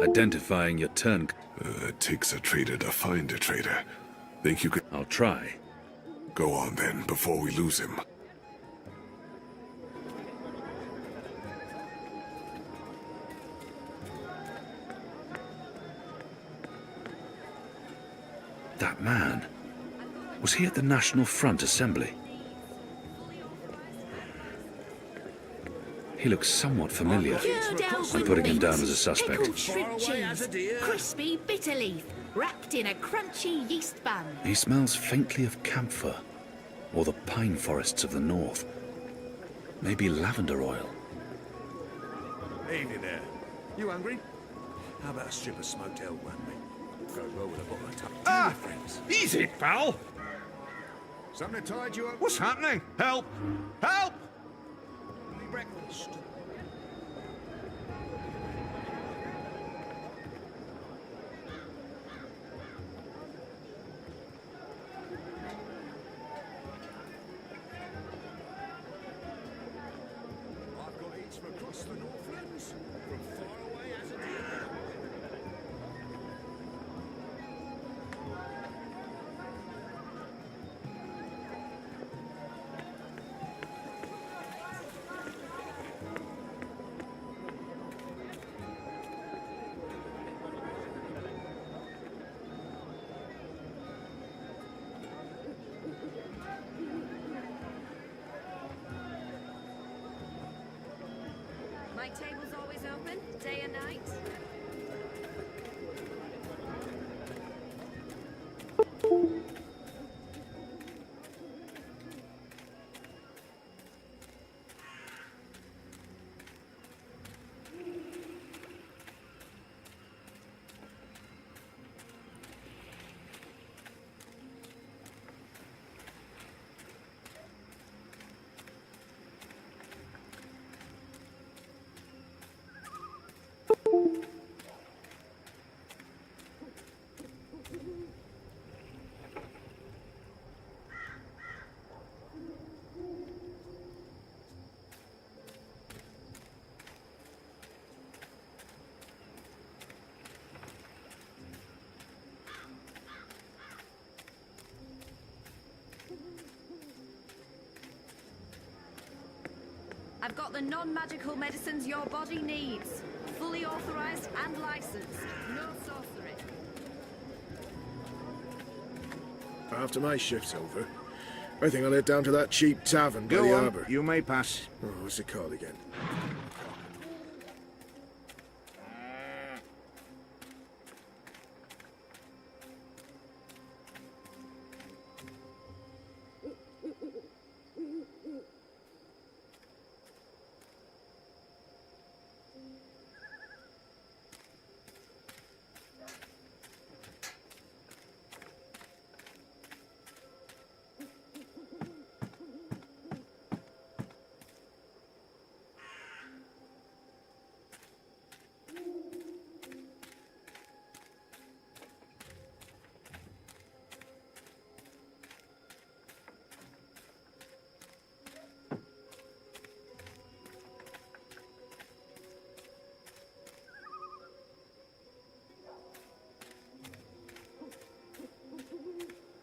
identifying your turn. It takes a traitor to find a traitor. Think you could... I'll try. Go on then, before we lose him. That man. Was he at the National Front Assembly? He looks somewhat familiar. Cured I'm elven putting him meat, down as a suspect. Pickled shrimp cheese, crispy bitter leaf, wrapped in a crunchy yeast bun. He smells faintly of camphor, or the pine forests of the north. Maybe lavender oil. Evening there. You hungry? How about a strip of smoked elk rugby? Goes well with a bottle of tuck. Friends. Easy, pal. Something tied you up. What's happening? Help! Help! Early breakfast. I've got eats from across the Northlands, from far away as a deer. night table's always open, day and night? I've got the non-magical medicines your body needs. Fully authorized and licensed. No sorcery. After my shift's over, I think I'll head down to that cheap tavern by the Go on, harbour. you may pass. Oh, what's it called again?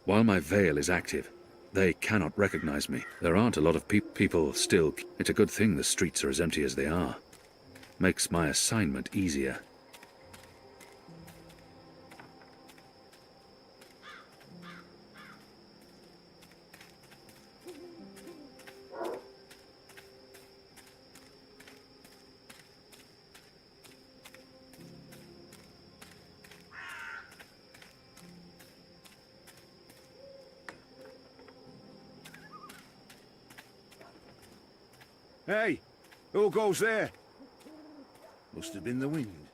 While my veil is active, they cannot recognize me. There aren't a lot of people still. It's a good thing the streets are as empty as they are. Makes my assignment easier. Hey, who goes there? Must have been the wind.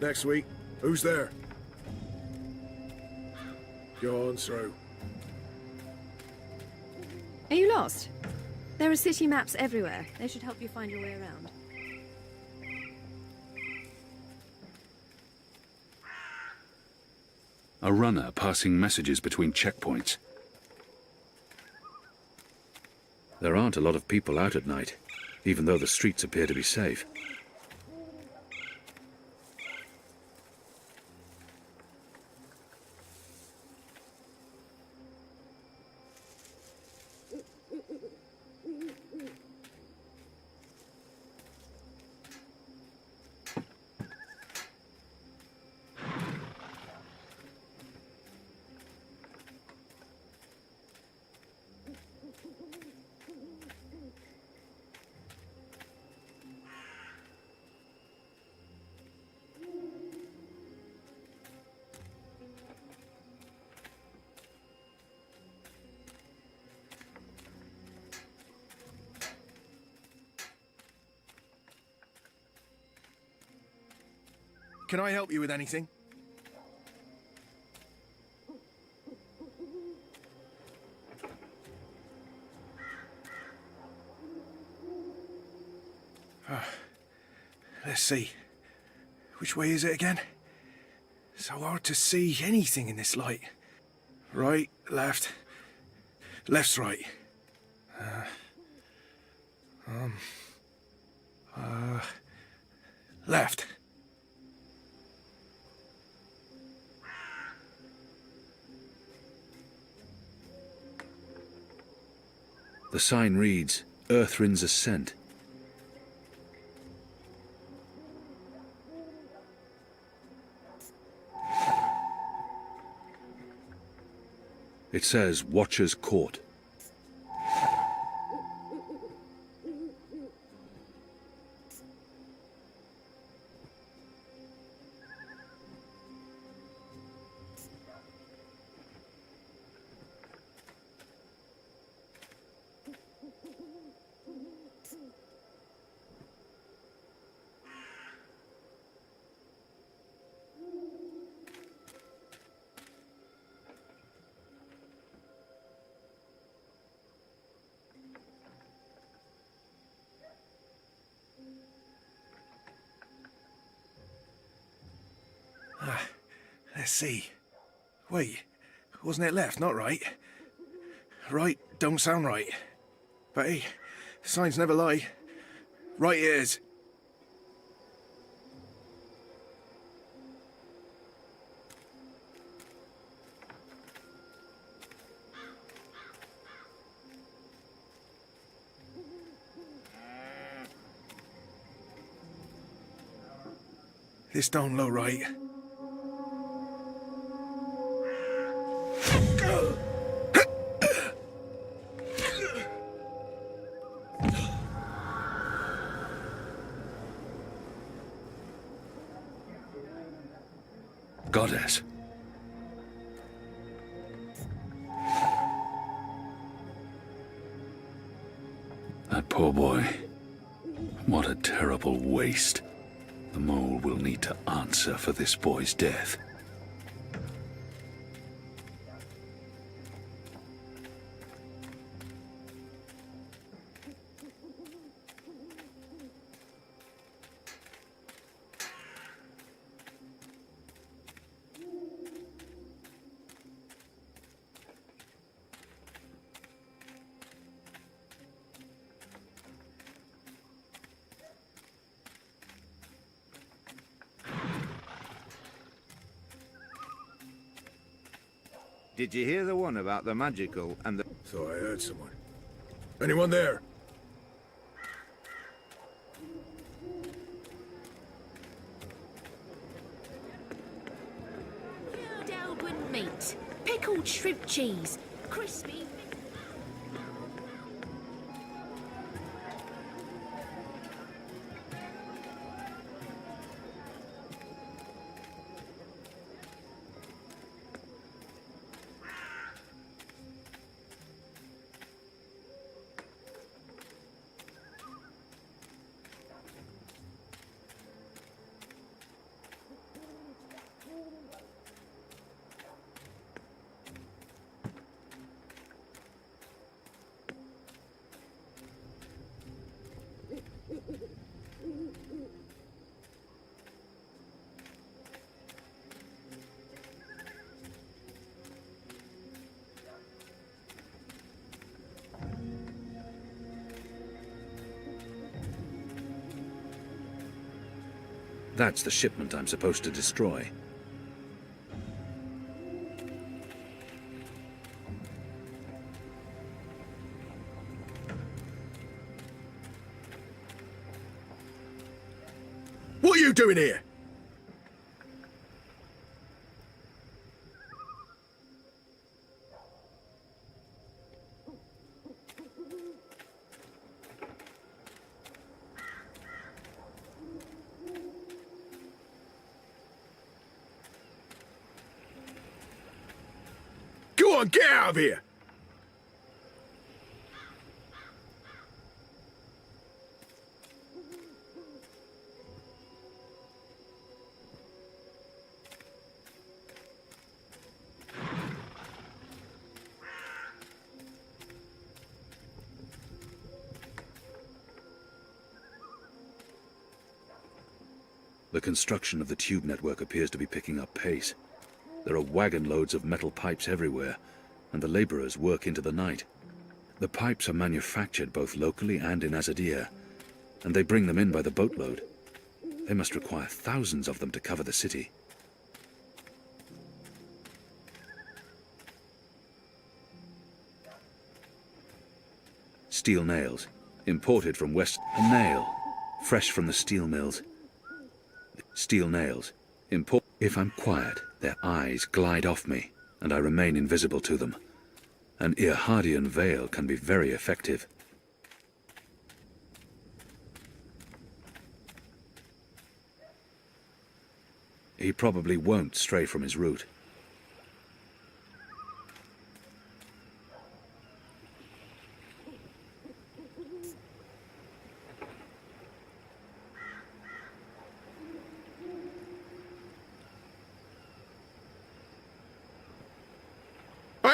Next week, who's there? Go on through. Are you lost? There are city maps everywhere. They should help you find your way around. A runner passing messages between checkpoints. There aren't a lot of people out at night, even though the streets appear to be safe. Can I help you with anything? Let's see. Which way is it again? So hard to see anything in this light. Right, left. Left's right. Left. The sign reads, Earthrin's Ascent. It says Watcher's Court. Let's see. Wait, wasn't it left, not right? Right don't sound right. But hey, signs never lie. Right it is. This don't look right. Goddess. That poor boy. What a terrible waste. The mole will need to answer for this boy's death. Did you hear the one about the magical and the... Thought I heard someone. Anyone there? Grilled Elwyn meat, pickled shrimp cheese, crispy... That's the shipment I'm supposed to destroy. What are you doing here? Go on, get out of here! The construction of the tube network appears to be picking up pace. There are wagon loads of metal pipes everywhere, and the laborers work into the night. The pipes are manufactured both locally and in Azadir, and they bring them in by the boatload. They must require thousands of them to cover the city. Steel nails, imported from West. A nail, fresh from the steel mills. Steel nails, import. If I'm quiet, their eyes glide off me, and I remain invisible to them. An Irhadian veil can be very effective. He probably won't stray from his route.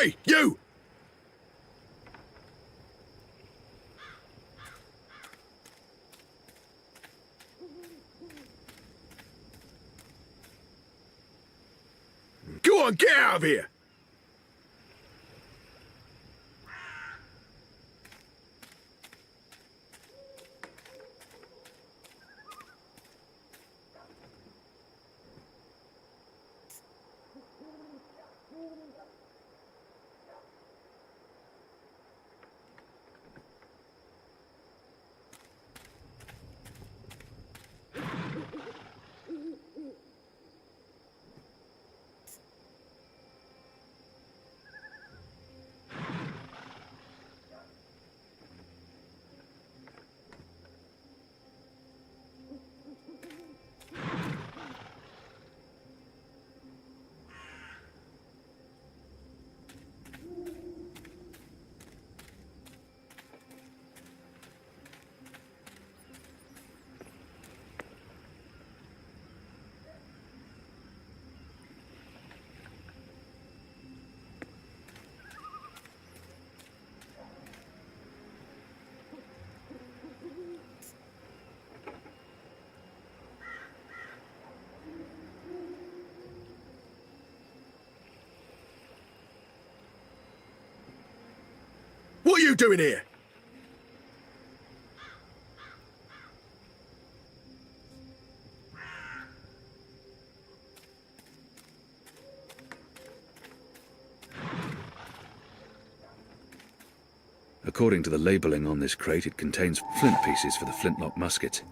Hey, you! Go on, get out of here! What are you doing here? According to the labeling on this crate, it contains flint pieces for the flintlock muskets.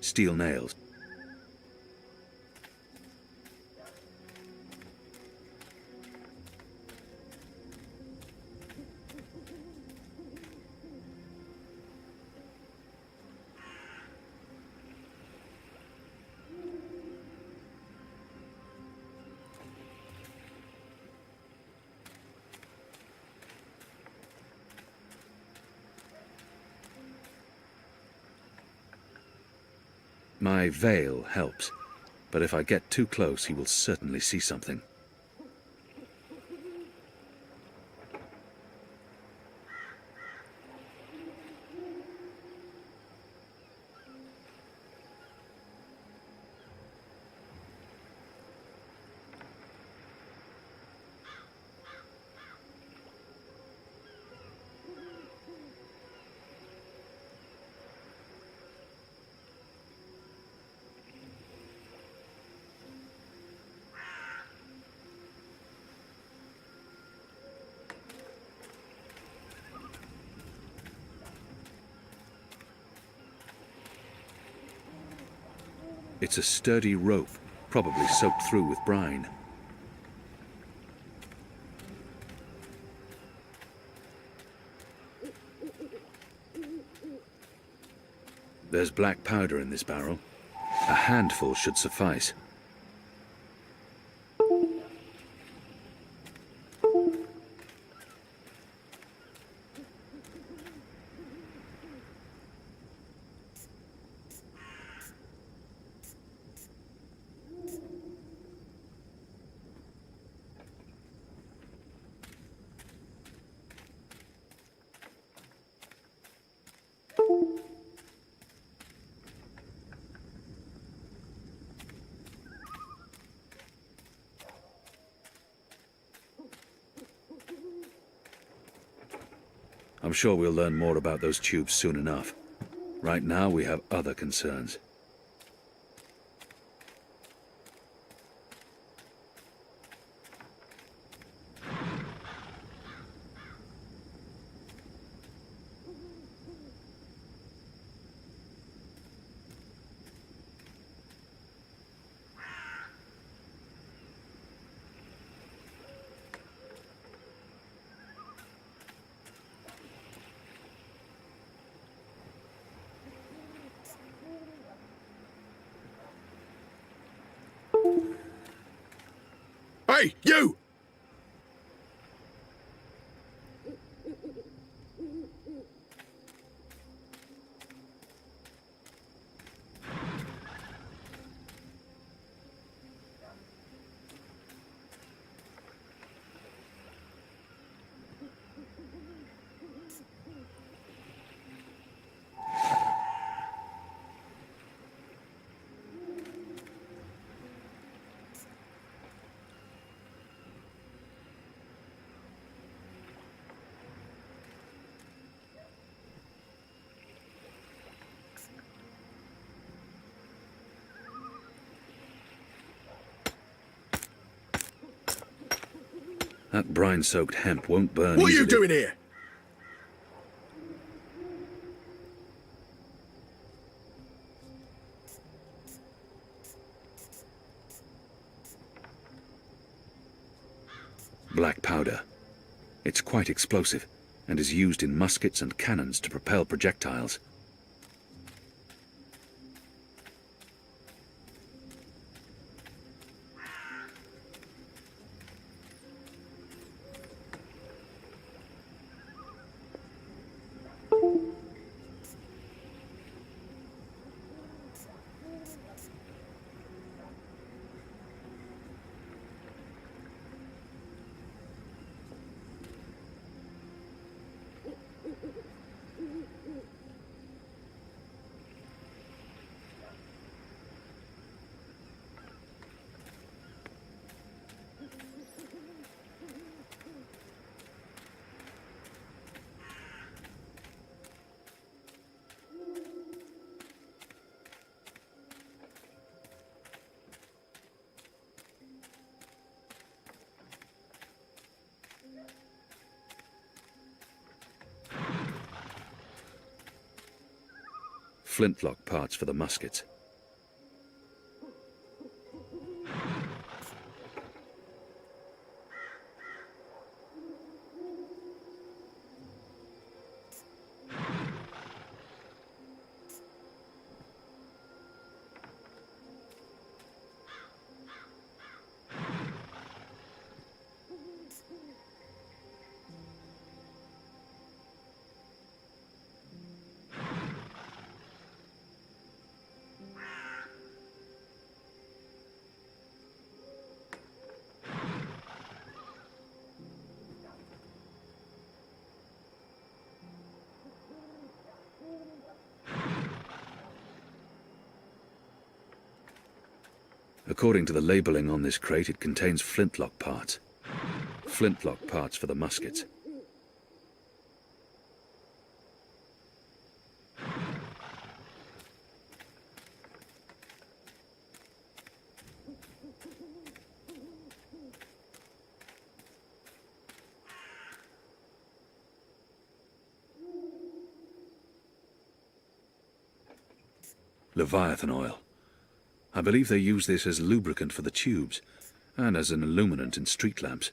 Steel nails. My veil helps, but if I get too close, he will certainly see something. It's a sturdy rope, probably soaked through with brine. There's black powder in this barrel. A handful should suffice. I'm sure we'll learn more about those tubes soon enough. Right now, we have other concerns. Hey, you! That brine-soaked hemp won't burn What are you easily. doing here? Black powder. It's quite explosive, and is used in muskets and cannons to propel projectiles. Flintlock parts for the muskets. According to the labeling on this crate, it contains flintlock parts. Flintlock parts for the muskets. Leviathan oil. I believe they use this as lubricant for the tubes, and as an illuminant in street lamps.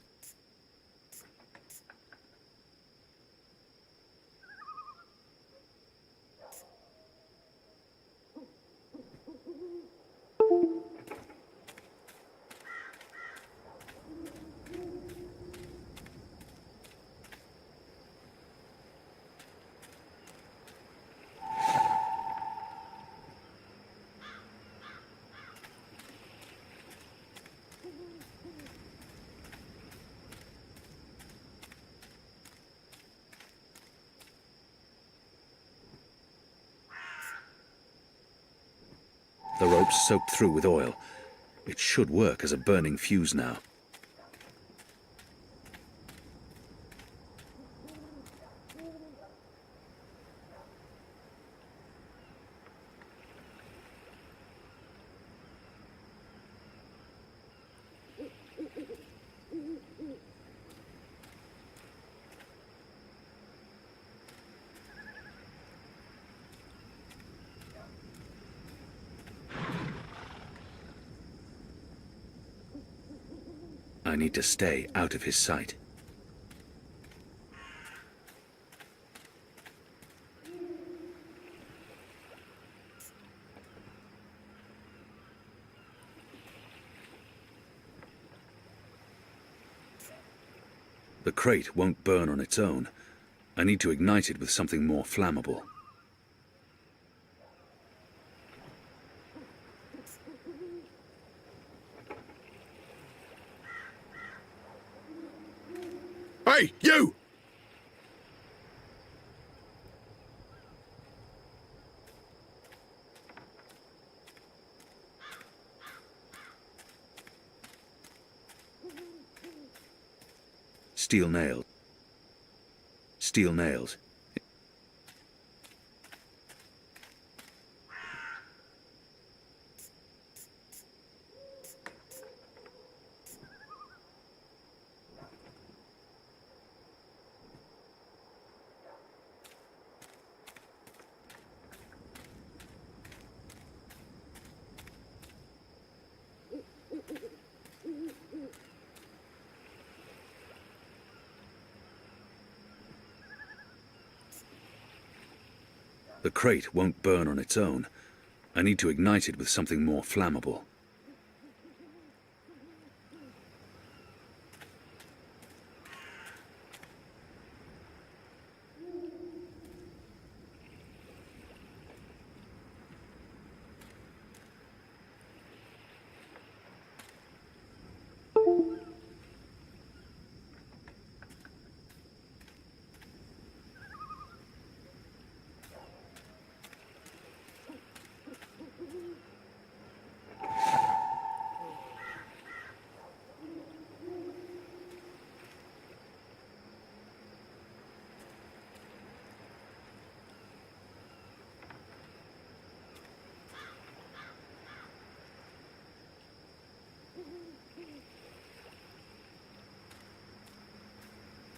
The rope's soaked through with oil. It should work as a burning fuse now. I need to stay out of his sight. The crate won't burn on its own. I need to ignite it with something more flammable. Hey, you! Steel nails. Steel nails. The crate won't burn on its own. I need to ignite it with something more flammable.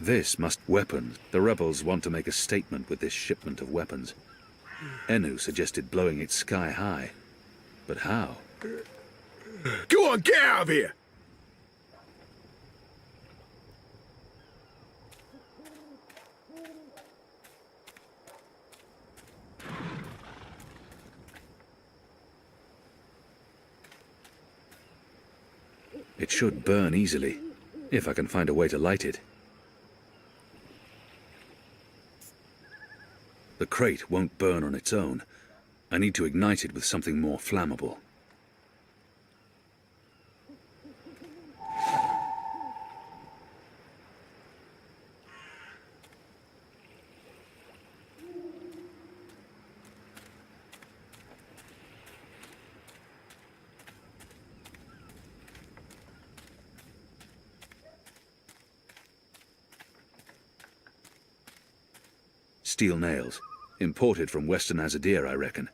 This must weapons. The rebels want to make a statement with this shipment of weapons. Enu suggested blowing it sky high. But how? Go on, get out of here! It should burn easily, if I can find a way to light it. The crate won't burn on its own. I need to ignite it with something more flammable. Steel nails. Imported from Western Azadir, I reckon.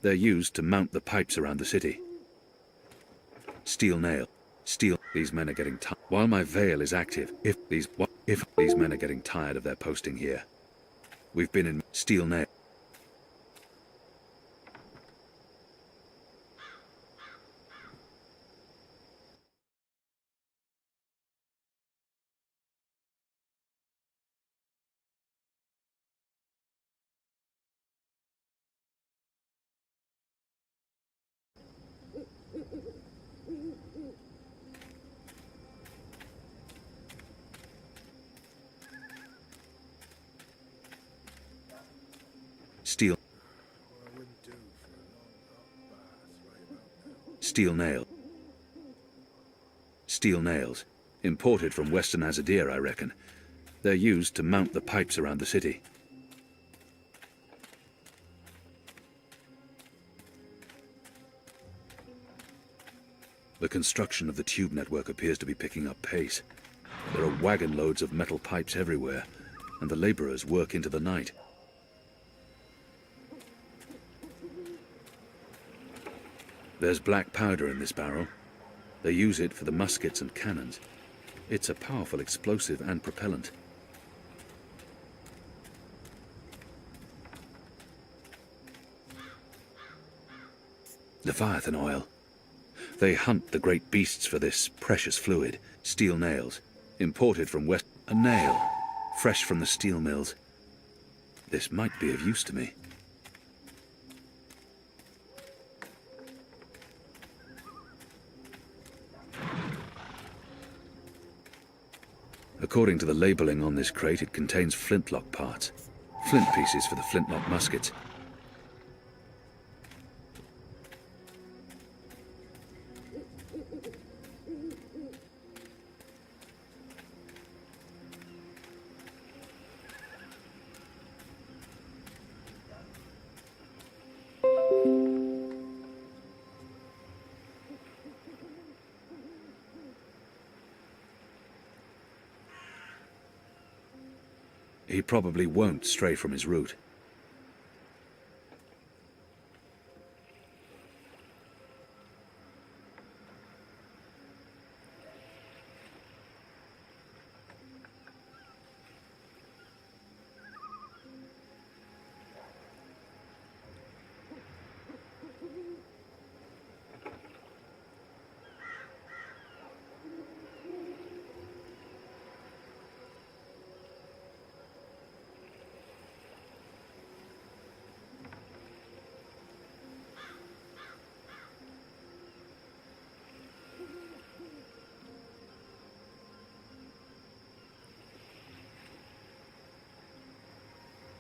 They're used to mount the pipes around the city. Steel nail. Steel. These men are getting tired. While my veil is active, if these men are getting tired of their posting here. We've been in steel nail. Steel. Steel nail. Steel nails. Imported from Western Azadir, I reckon. They're used to mount the pipes around the city. The construction of the tube network appears to be picking up pace. There are wagon loads of metal pipes everywhere, and the laborers work into the night. There's black powder in this barrel. They use it for the muskets and cannons. It's a powerful explosive and propellant. Leviathan oil. They hunt the great beasts for this precious fluid. Steel nails, imported from West... A nail, fresh from the steel mills. This might be of use to me. According to the labeling on this crate, it contains flintlock parts. Flint pieces for the flintlock muskets. He probably won't stray from his route.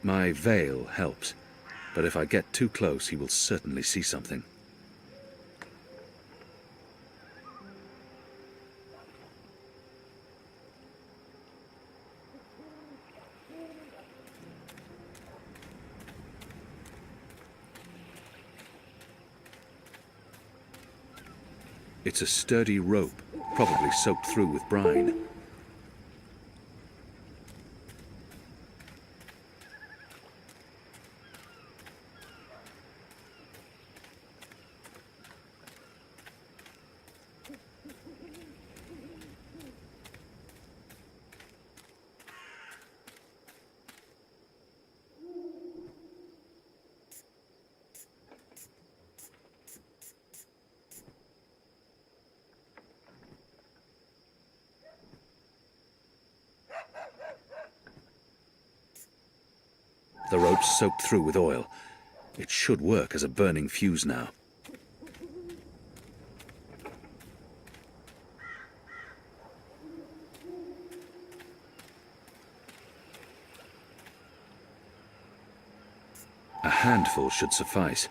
My veil helps, but if I get too close, he will certainly see something. It's a sturdy rope, probably soaked through with brine. The rope's soaked through with oil. It should work as a burning fuse now. A handful should suffice.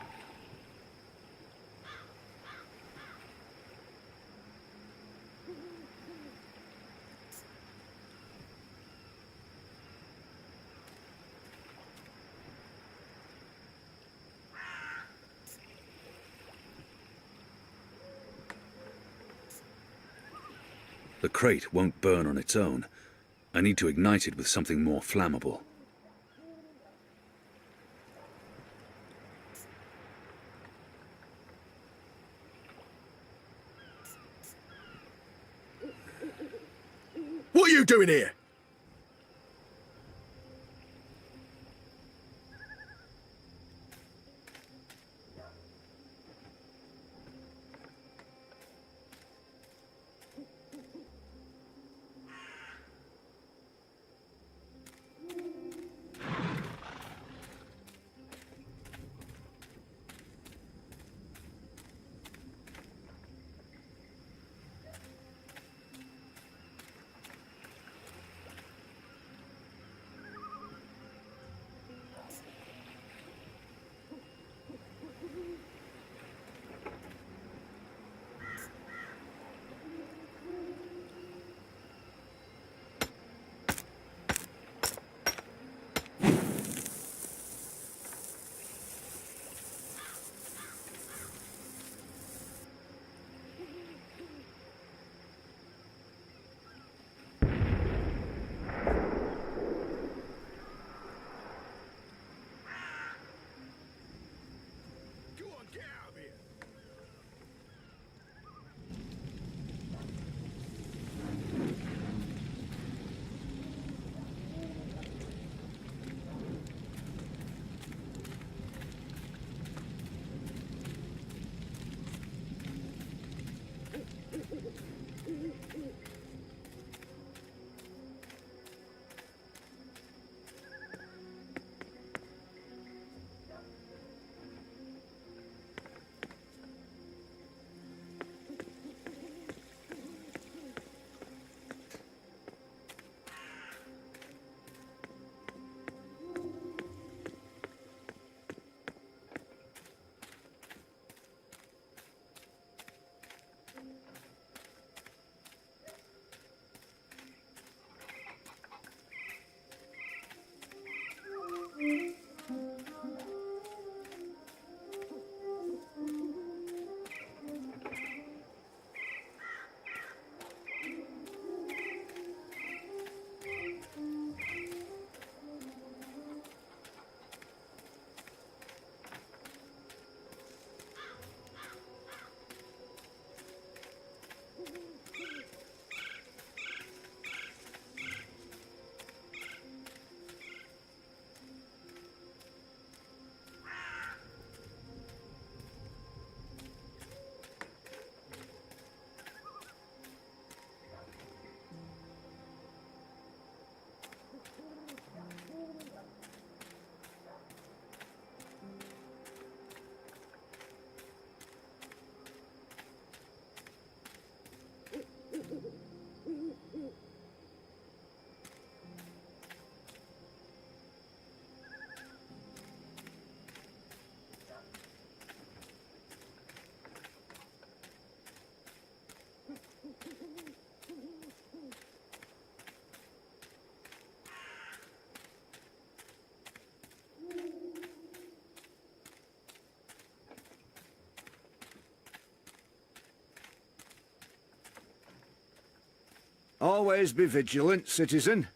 The crate won't burn on its own. I need to ignite it with something more flammable. What are you doing here? Always be vigilant, citizen.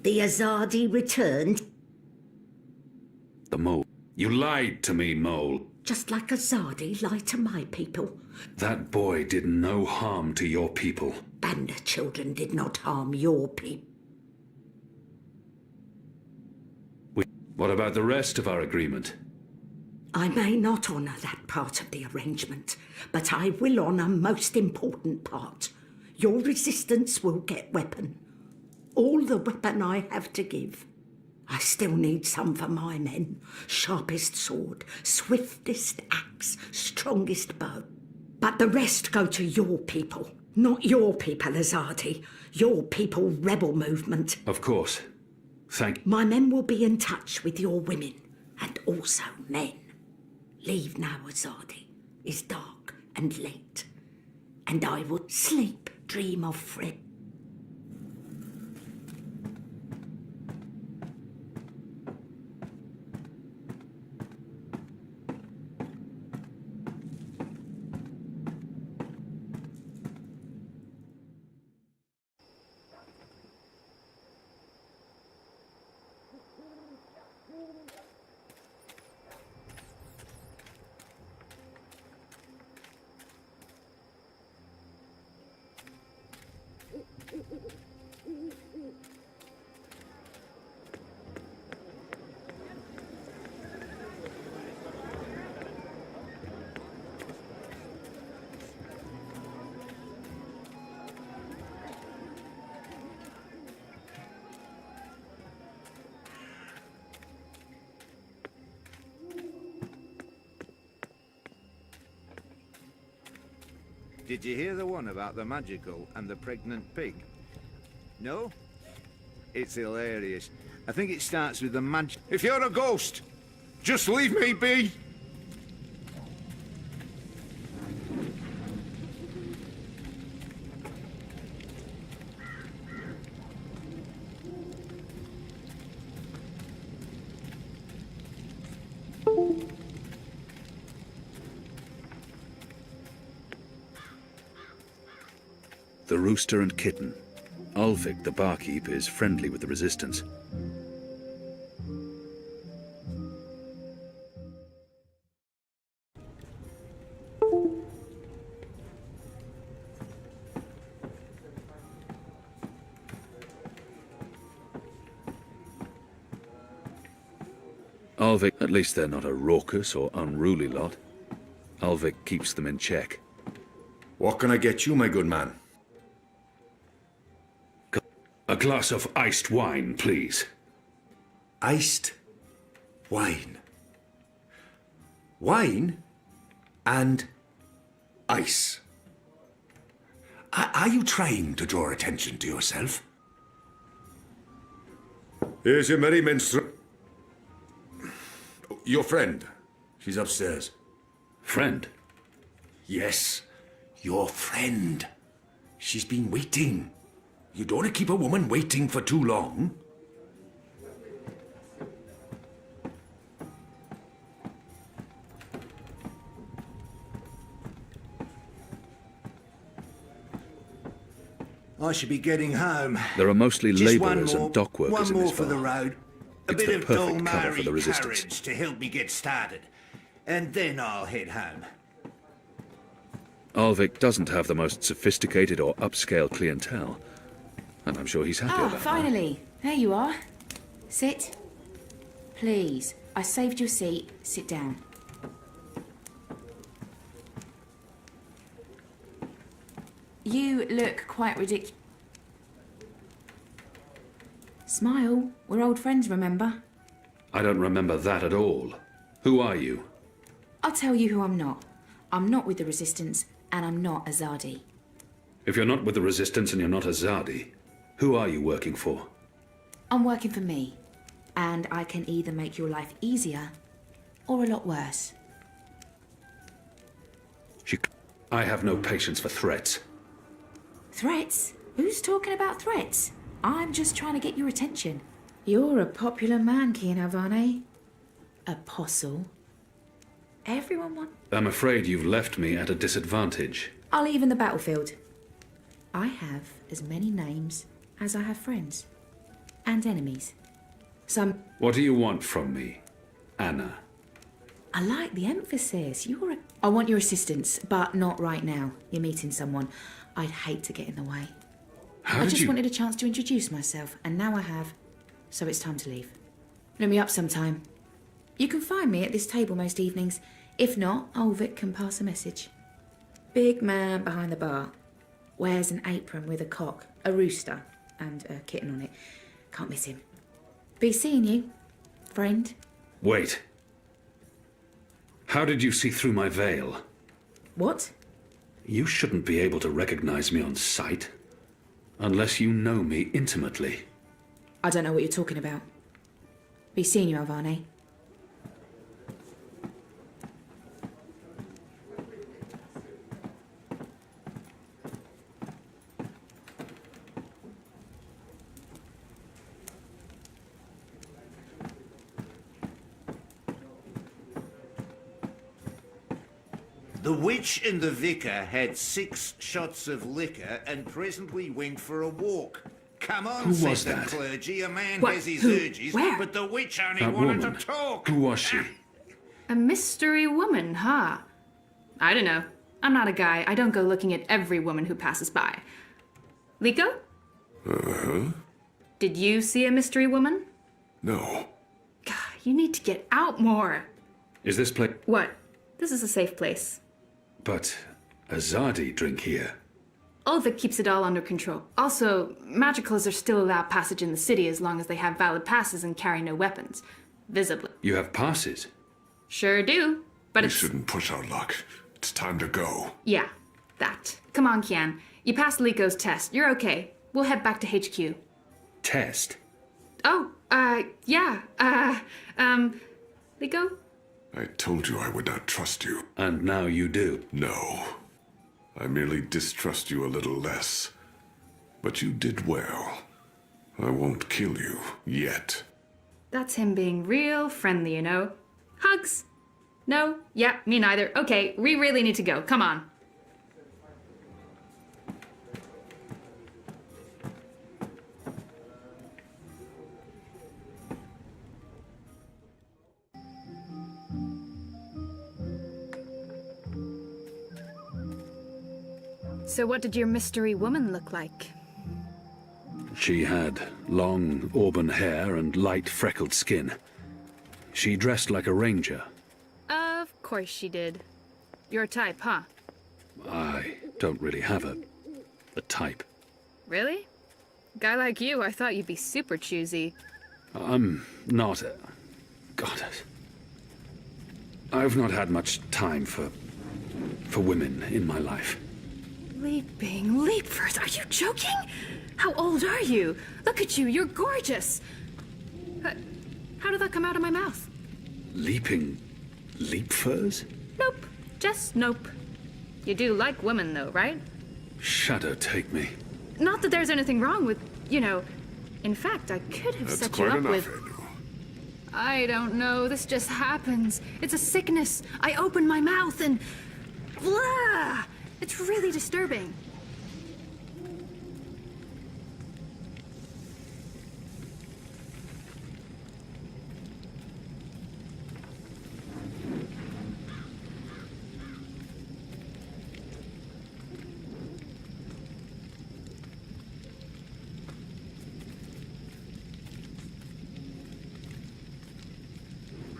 The Azadi returned. The mole. You lied to me, mole. Just like Azadi lied to my people. That boy did no harm to your people. Banda children did not harm your people. What about the rest of our agreement? I may not honour that part of the arrangement, but I will honour most important part. Your resistance will get weapon. All the weapon I have to give. I still need some for my men. Sharpest sword, swiftest axe, strongest bow. But the rest go to your people. Not your people, Azadi. Your people rebel movement. Of course. Thank you. My men will be in touch with your women, and also men. Leave now, Azadi. It's dark and late. And I would sleep, dream of Fred. Did you hear the one about the magical and the pregnant pig? No? It's hilarious. I think it starts with the magic. If you're a ghost, just leave me be! The rooster and kitten. Ulvik, the barkeep, is friendly with the resistance. Ulvik, at least they're not a raucous or unruly lot. Ulvik keeps them in check. What can I get you, my good man? A glass of iced wine, please. Iced wine. Wine and ice. Are you trying to draw attention to yourself? Here's your merry minstrel. Your friend. She's upstairs. Friend? Yes, your friend. She's been waiting. You don't want to keep a woman waiting for too long. I should be getting home. There are mostly Just labourers and dock workers one in more this for the farm. road. A It's bit the of perfect dull cover for the Maori resistance. carriage to help me get started. And then I'll head home. Alvik doesn't have the most sophisticated or upscale clientele, and I'm sure he's happy Ah, about that. finally. There you are. Sit. Please. I saved your seat. Sit down. You look quite ridiculous. Smile. We're old friends, remember? I don't remember that at all. Who are you? I'll tell you who I'm not. I'm not with the Resistance, and I'm not Azadi. If you're not with the Resistance and you're not Azadi, who are you working for? I'm working for me, and I can either make your life easier or a lot worse. I have no patience for threats. Threats? Who's talking about threats? I'm just trying to get your attention. You're a popular man, Kian Havane. Apostle. Everyone wants... I'm afraid you've left me at a disadvantage. I'll even the battlefield. I have as many names as I have friends. And enemies. Some... What do you want from me, Anna? I like the emphasis. You're a... I want your assistance, but not right now. You're meeting someone. I'd hate to get in the way. I just wanted a chance to introduce myself, and now I have. So it's time to leave. Look me up sometime. You can find me at this table most evenings. If not, Ulvik can pass a message. Big man behind the bar. Wears an apron with a cock, a rooster, and a kitten on it. Can't miss him. Be seeing you, friend. Wait. How did you see through my veil? What? You shouldn't be able to recognize me on sight. Unless you know me intimately. I don't know what you're talking about. Be seeing you, Alvane. The witch and the vicar had 6 shots of liquor and presently went for a walk. Come on, Who said was the that? clergy. A man What? has his Who? urges, Where? but the witch only That wanted woman. to talk. Who was she? A mystery woman, huh? I don't know. I'm not a guy. I don't go looking at every woman who passes by. Liko? Uh-huh. Did you see a mystery woman? No. God, you need to get out more. Is this place... What? This is a safe place. But Azadi drink here. Ulvik keeps it all under control. Also, magicals are still allowed passage in the city as long as they have valid passes and carry no weapons. Visibly. You have passes? Sure do, but We it's... shouldn't push our luck. It's time to go. Yeah, that. Come on, Kian. You passed Liko's test. You're okay. We'll head back to HQ. Test? Oh, yeah. Liko? I told you I would not trust you. And now you do. No. I merely distrust you a little less. But you did well. I won't kill you yet. That's him being real friendly, you know. Hugs? No? Yeah, me neither. Okay, we really need to go. Come on. So what did your mystery woman look like? She had long auburn hair and light freckled skin. She dressed like a ranger. Of course she did. Your type, huh? I don't really have a type. Really? Guy like you, I thought you'd be super choosy. I'm not... God. I've not had much time for women in my life. Leaping leapers, are you joking? How old are you? Look at you, you're gorgeous. How did that come out of my mouth? Leaping leap furs? Nope. Just nope. You do like women, though, right? Shadow take me. Not that there's anything wrong with, you know... In fact, I could have That's set you quite up with... enough, Andrew. I don't know. This just happens. It's a sickness. I open my mouth and... Blah! It's really disturbing.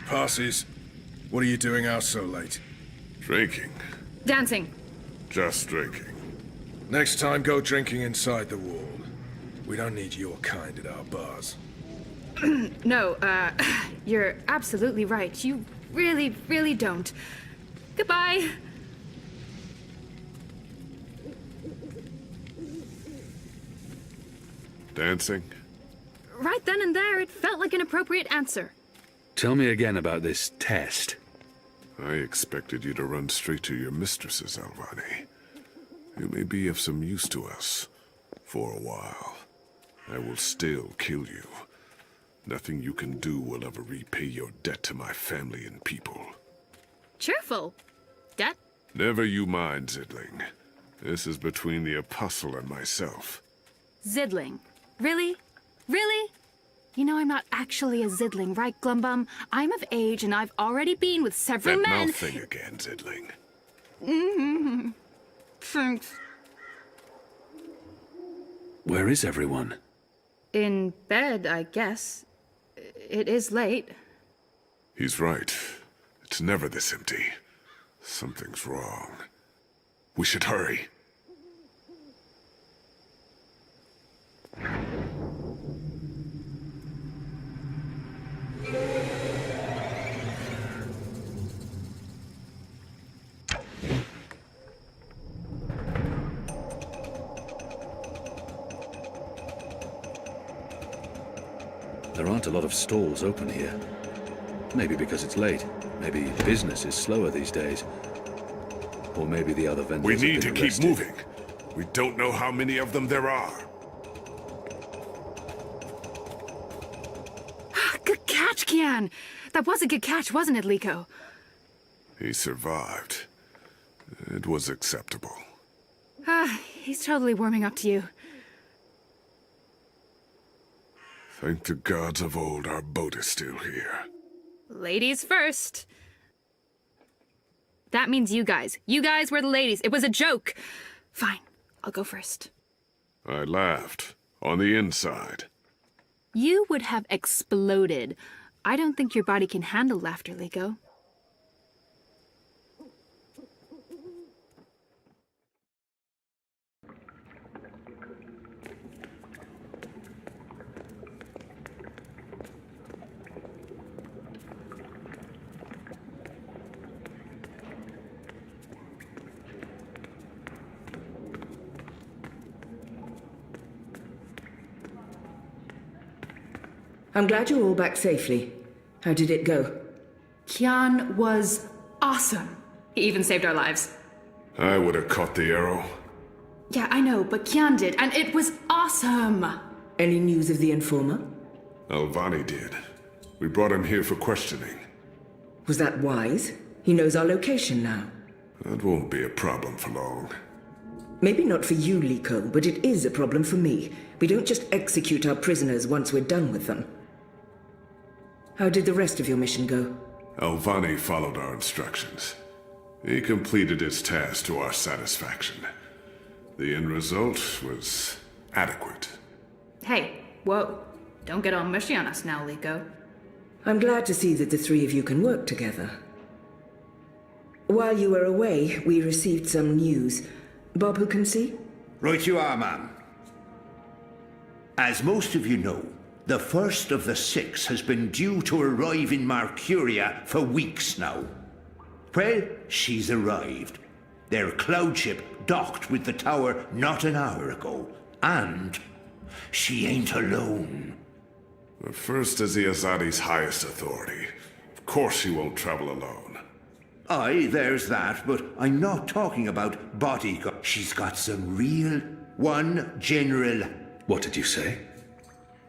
Passes. What are you doing out so late? Drinking. Dancing. Just drinking. Next time, go drinking inside the wall. We don't need your kind at our bars. No, you're absolutely right. You really, really don't. Goodbye. Dancing? Right then and there, it felt like an appropriate answer. Tell me again about this test. I expected you to run straight to your mistresses, Alvani. You may be of some use to us. For a while. I will still kill you. Nothing you can do will ever repay your debt to my family and people. Cheerful. Debt? Never you mind, Zidling. This is between the Apostle and myself. Zidling. Really? Really? You know I'm not actually a Zidling, right, Glumbum? I'm of age and I've already been with several that men- mouth thing again, Zidling. Mm-hmm. Thanks. Where is everyone? In bed, I guess. It is late. He's right. It's never this empty. Something's wrong. We should hurry. There aren't a lot of stalls open here. Maybe because it's late. Maybe business is slower these days. Or maybe the other vendors We have need to been keep arrested. moving. We don't know how many of them there are. Good catch, Kian! That was a good catch, wasn't it, Liko? He survived. It was acceptable. He's totally warming up to you. Thank the gods of old our boat is still here. Ladies first. That means you guys. You guys were the ladies. It was a joke. Fine, I'll go first. I laughed. On the inside. You would have exploded. I don't think your body can handle laughter, Liko. I'm glad you're all back safely. How did it go? Kian was awesome. He even saved our lives. I would have caught the arrow. Yeah, I know, but Kian did, and it was awesome! Any news of the informer? Alvani did. We brought him here for questioning. Was that wise? He knows our location now. That won't be a problem for long. Maybe not for you, Liko, but it is a problem for me. We don't just execute our prisoners once we're done with them. How did the rest of your mission go? Alvani followed our instructions. He completed his task to our satisfaction. The end result was adequate. Hey, whoa. Don't get all mushy on us now, Liko. I'm glad to see that the three of you can work together. While you were away, we received some news. Bob who can see? Right you are, ma'am. As most of you know, the first of the 6 has been due to arrive in Mercuria for weeks now. Well, she's arrived. Their cloud ship docked with the tower not an hour ago. And she ain't alone. The first is the Azadi's highest authority. Of course she won't travel alone. Aye, there's that, but I'm not talking about bodyguard. She's got some real... One general... What did you say?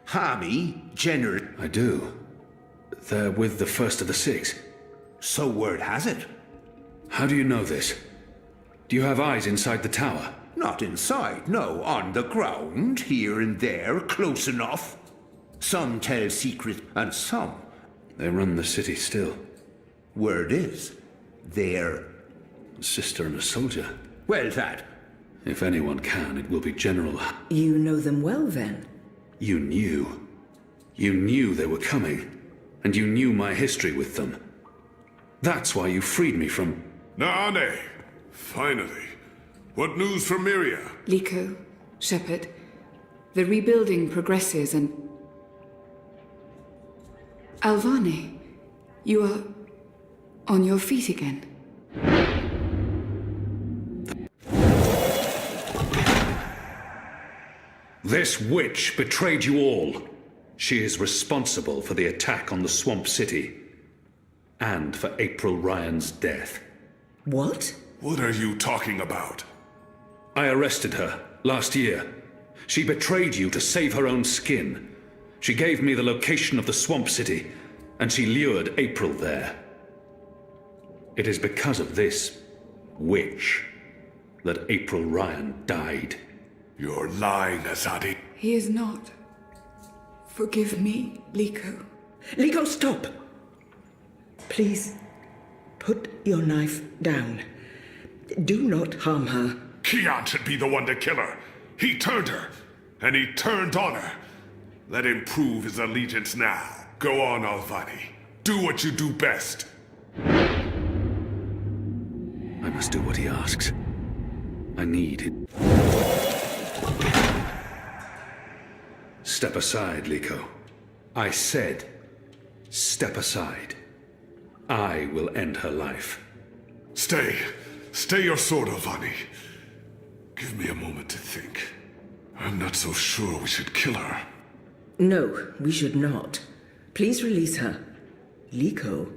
Harmy general. I do. They're with the first of the six. So word has it. How do you know this? Do you have eyes inside the tower? Not inside, no. On the ground, here and there, close enough. Some tell secret, and some... They run the city still. Word is, they're... A sister and a soldier. Well, that... If anyone can, it will be General... You know them well, then? You knew. You knew they were coming. And you knew my history with them. That's why you freed me from... Naane! Finally. What news from Miria? Liko, Shepard, the rebuilding progresses and... Alvane, you are on your feet again. This witch betrayed you all. She is responsible for the attack on the Swamp City. And for April Ryan's death. What? What are you talking about? I arrested her last year. She betrayed you to save her own skin. She gave me the location of the Swamp City, and she lured April there. It is because of this witch that April Ryan died. You're lying, Azadi. He is not. Forgive me, Liko. Liko, stop! Please, put your knife down. Do not harm her. Kian should be the one to kill her. He turned her, and he turned on her. Let him prove his allegiance now. Go on, Alvani. Do what you do best. I must do what he asks. I need it. Step aside, Liko. I said, step aside. I will end her life. Stay. Stay your sword, Alvani. Give me a moment to think. I'm not so sure we should kill her. No, we should not. Please release her. Liko.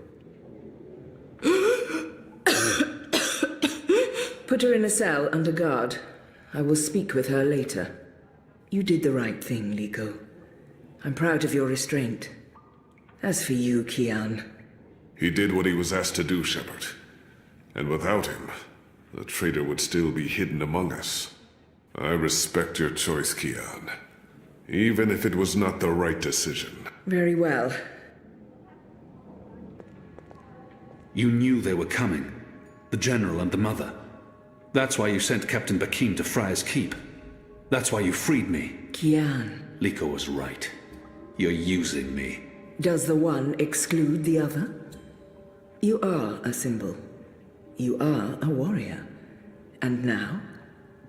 Put her in a cell under guard. I will speak with her later. You did the right thing, Liko. I'm proud of your restraint. As for you, Kian... He did what he was asked to do, Shepard. And without him, the traitor would still be hidden among us. I respect your choice, Kian. Even if it was not the right decision. Very well. You knew they were coming. The General and the Mother. That's why you sent Captain Bakim to Friar's Keep. That's why you freed me. Kian. Liko was right. You're using me. Does the one exclude the other? You are a symbol. You are a warrior. And now,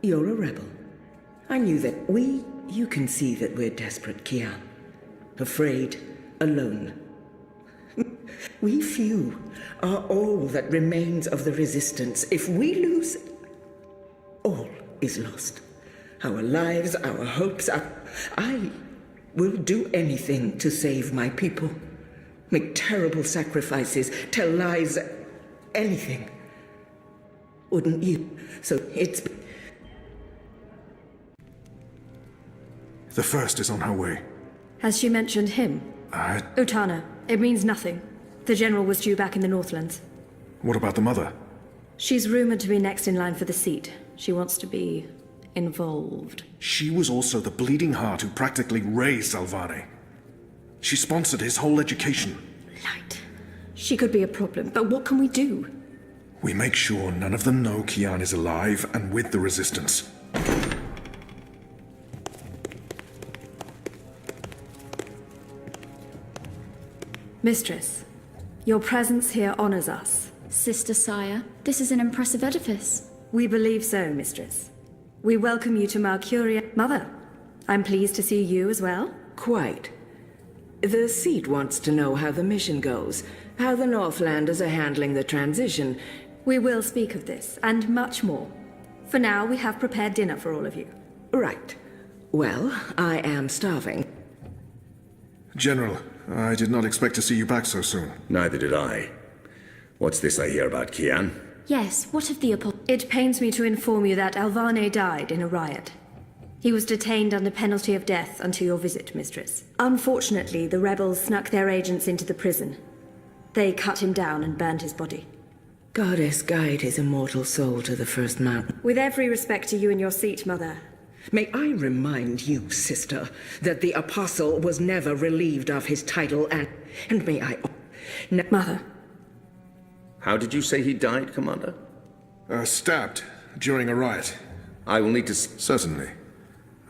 you're a rebel. I knew that you can see that we're desperate, Kian. Afraid, alone. We few are all that remains of the Resistance. If we lose, all is lost. Our lives, our hopes, I will do anything to save my people. Make terrible sacrifices, tell lies, anything. Wouldn't you? So it's... The first is on her way. Has she mentioned him? Utana, it means nothing. The General was due back in the Northlands. What about the mother? She's rumored to be next in line for the seat. She wants to be involved. She was also the bleeding heart who practically raised Alvane. She sponsored his whole education. Light. She could be a problem, but what can we do? We make sure none of them know Kian is alive and with the Resistance. Mistress, your presence here honors us. Sister Sire, this is an impressive edifice. We believe so, Mistress. We welcome you to Malcuria. Mother, I'm pleased to see you as well. Quite. The seat wants to know how the mission goes, how the Northlanders are handling the transition. We will speak of this, and much more. For now, we have prepared dinner for all of you. Right. Well, I am starving. General, I did not expect to see you back so soon. Neither did I. What's this I hear about Kian? Yes, what of the It pains me to inform you that Alvane died in a riot. He was detained under penalty of death until your visit, Mistress. Unfortunately, the rebels snuck their agents into the prison. They cut him down and burned his body. Goddess, guide his immortal soul to the first mountain. With every respect to you and your seat, Mother. May I remind you, sister, that the Apostle was never relieved of his title and may I... Mother. How did you say he died, Commander? Stabbed during a riot. I will need to... Certainly.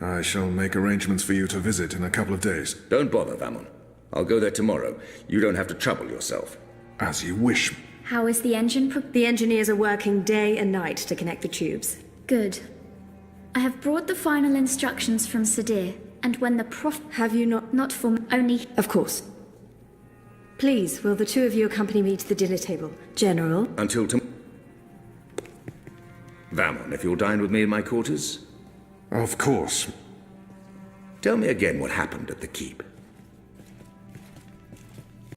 I shall make arrangements for you to visit in a couple of days. Don't bother, Vamon. I'll go there tomorrow. You don't have to trouble yourself. As you wish. How is the engine? The engineers are working day and night to connect the tubes. Good. I have brought the final instructions from Sadir, and when the Have you not... Not for only... Of course. Please, will the two of you accompany me to the dinner table? General? Until tomorrow. Vamon, if you'll dine with me in my quarters? Of course. Tell me again what happened at the keep.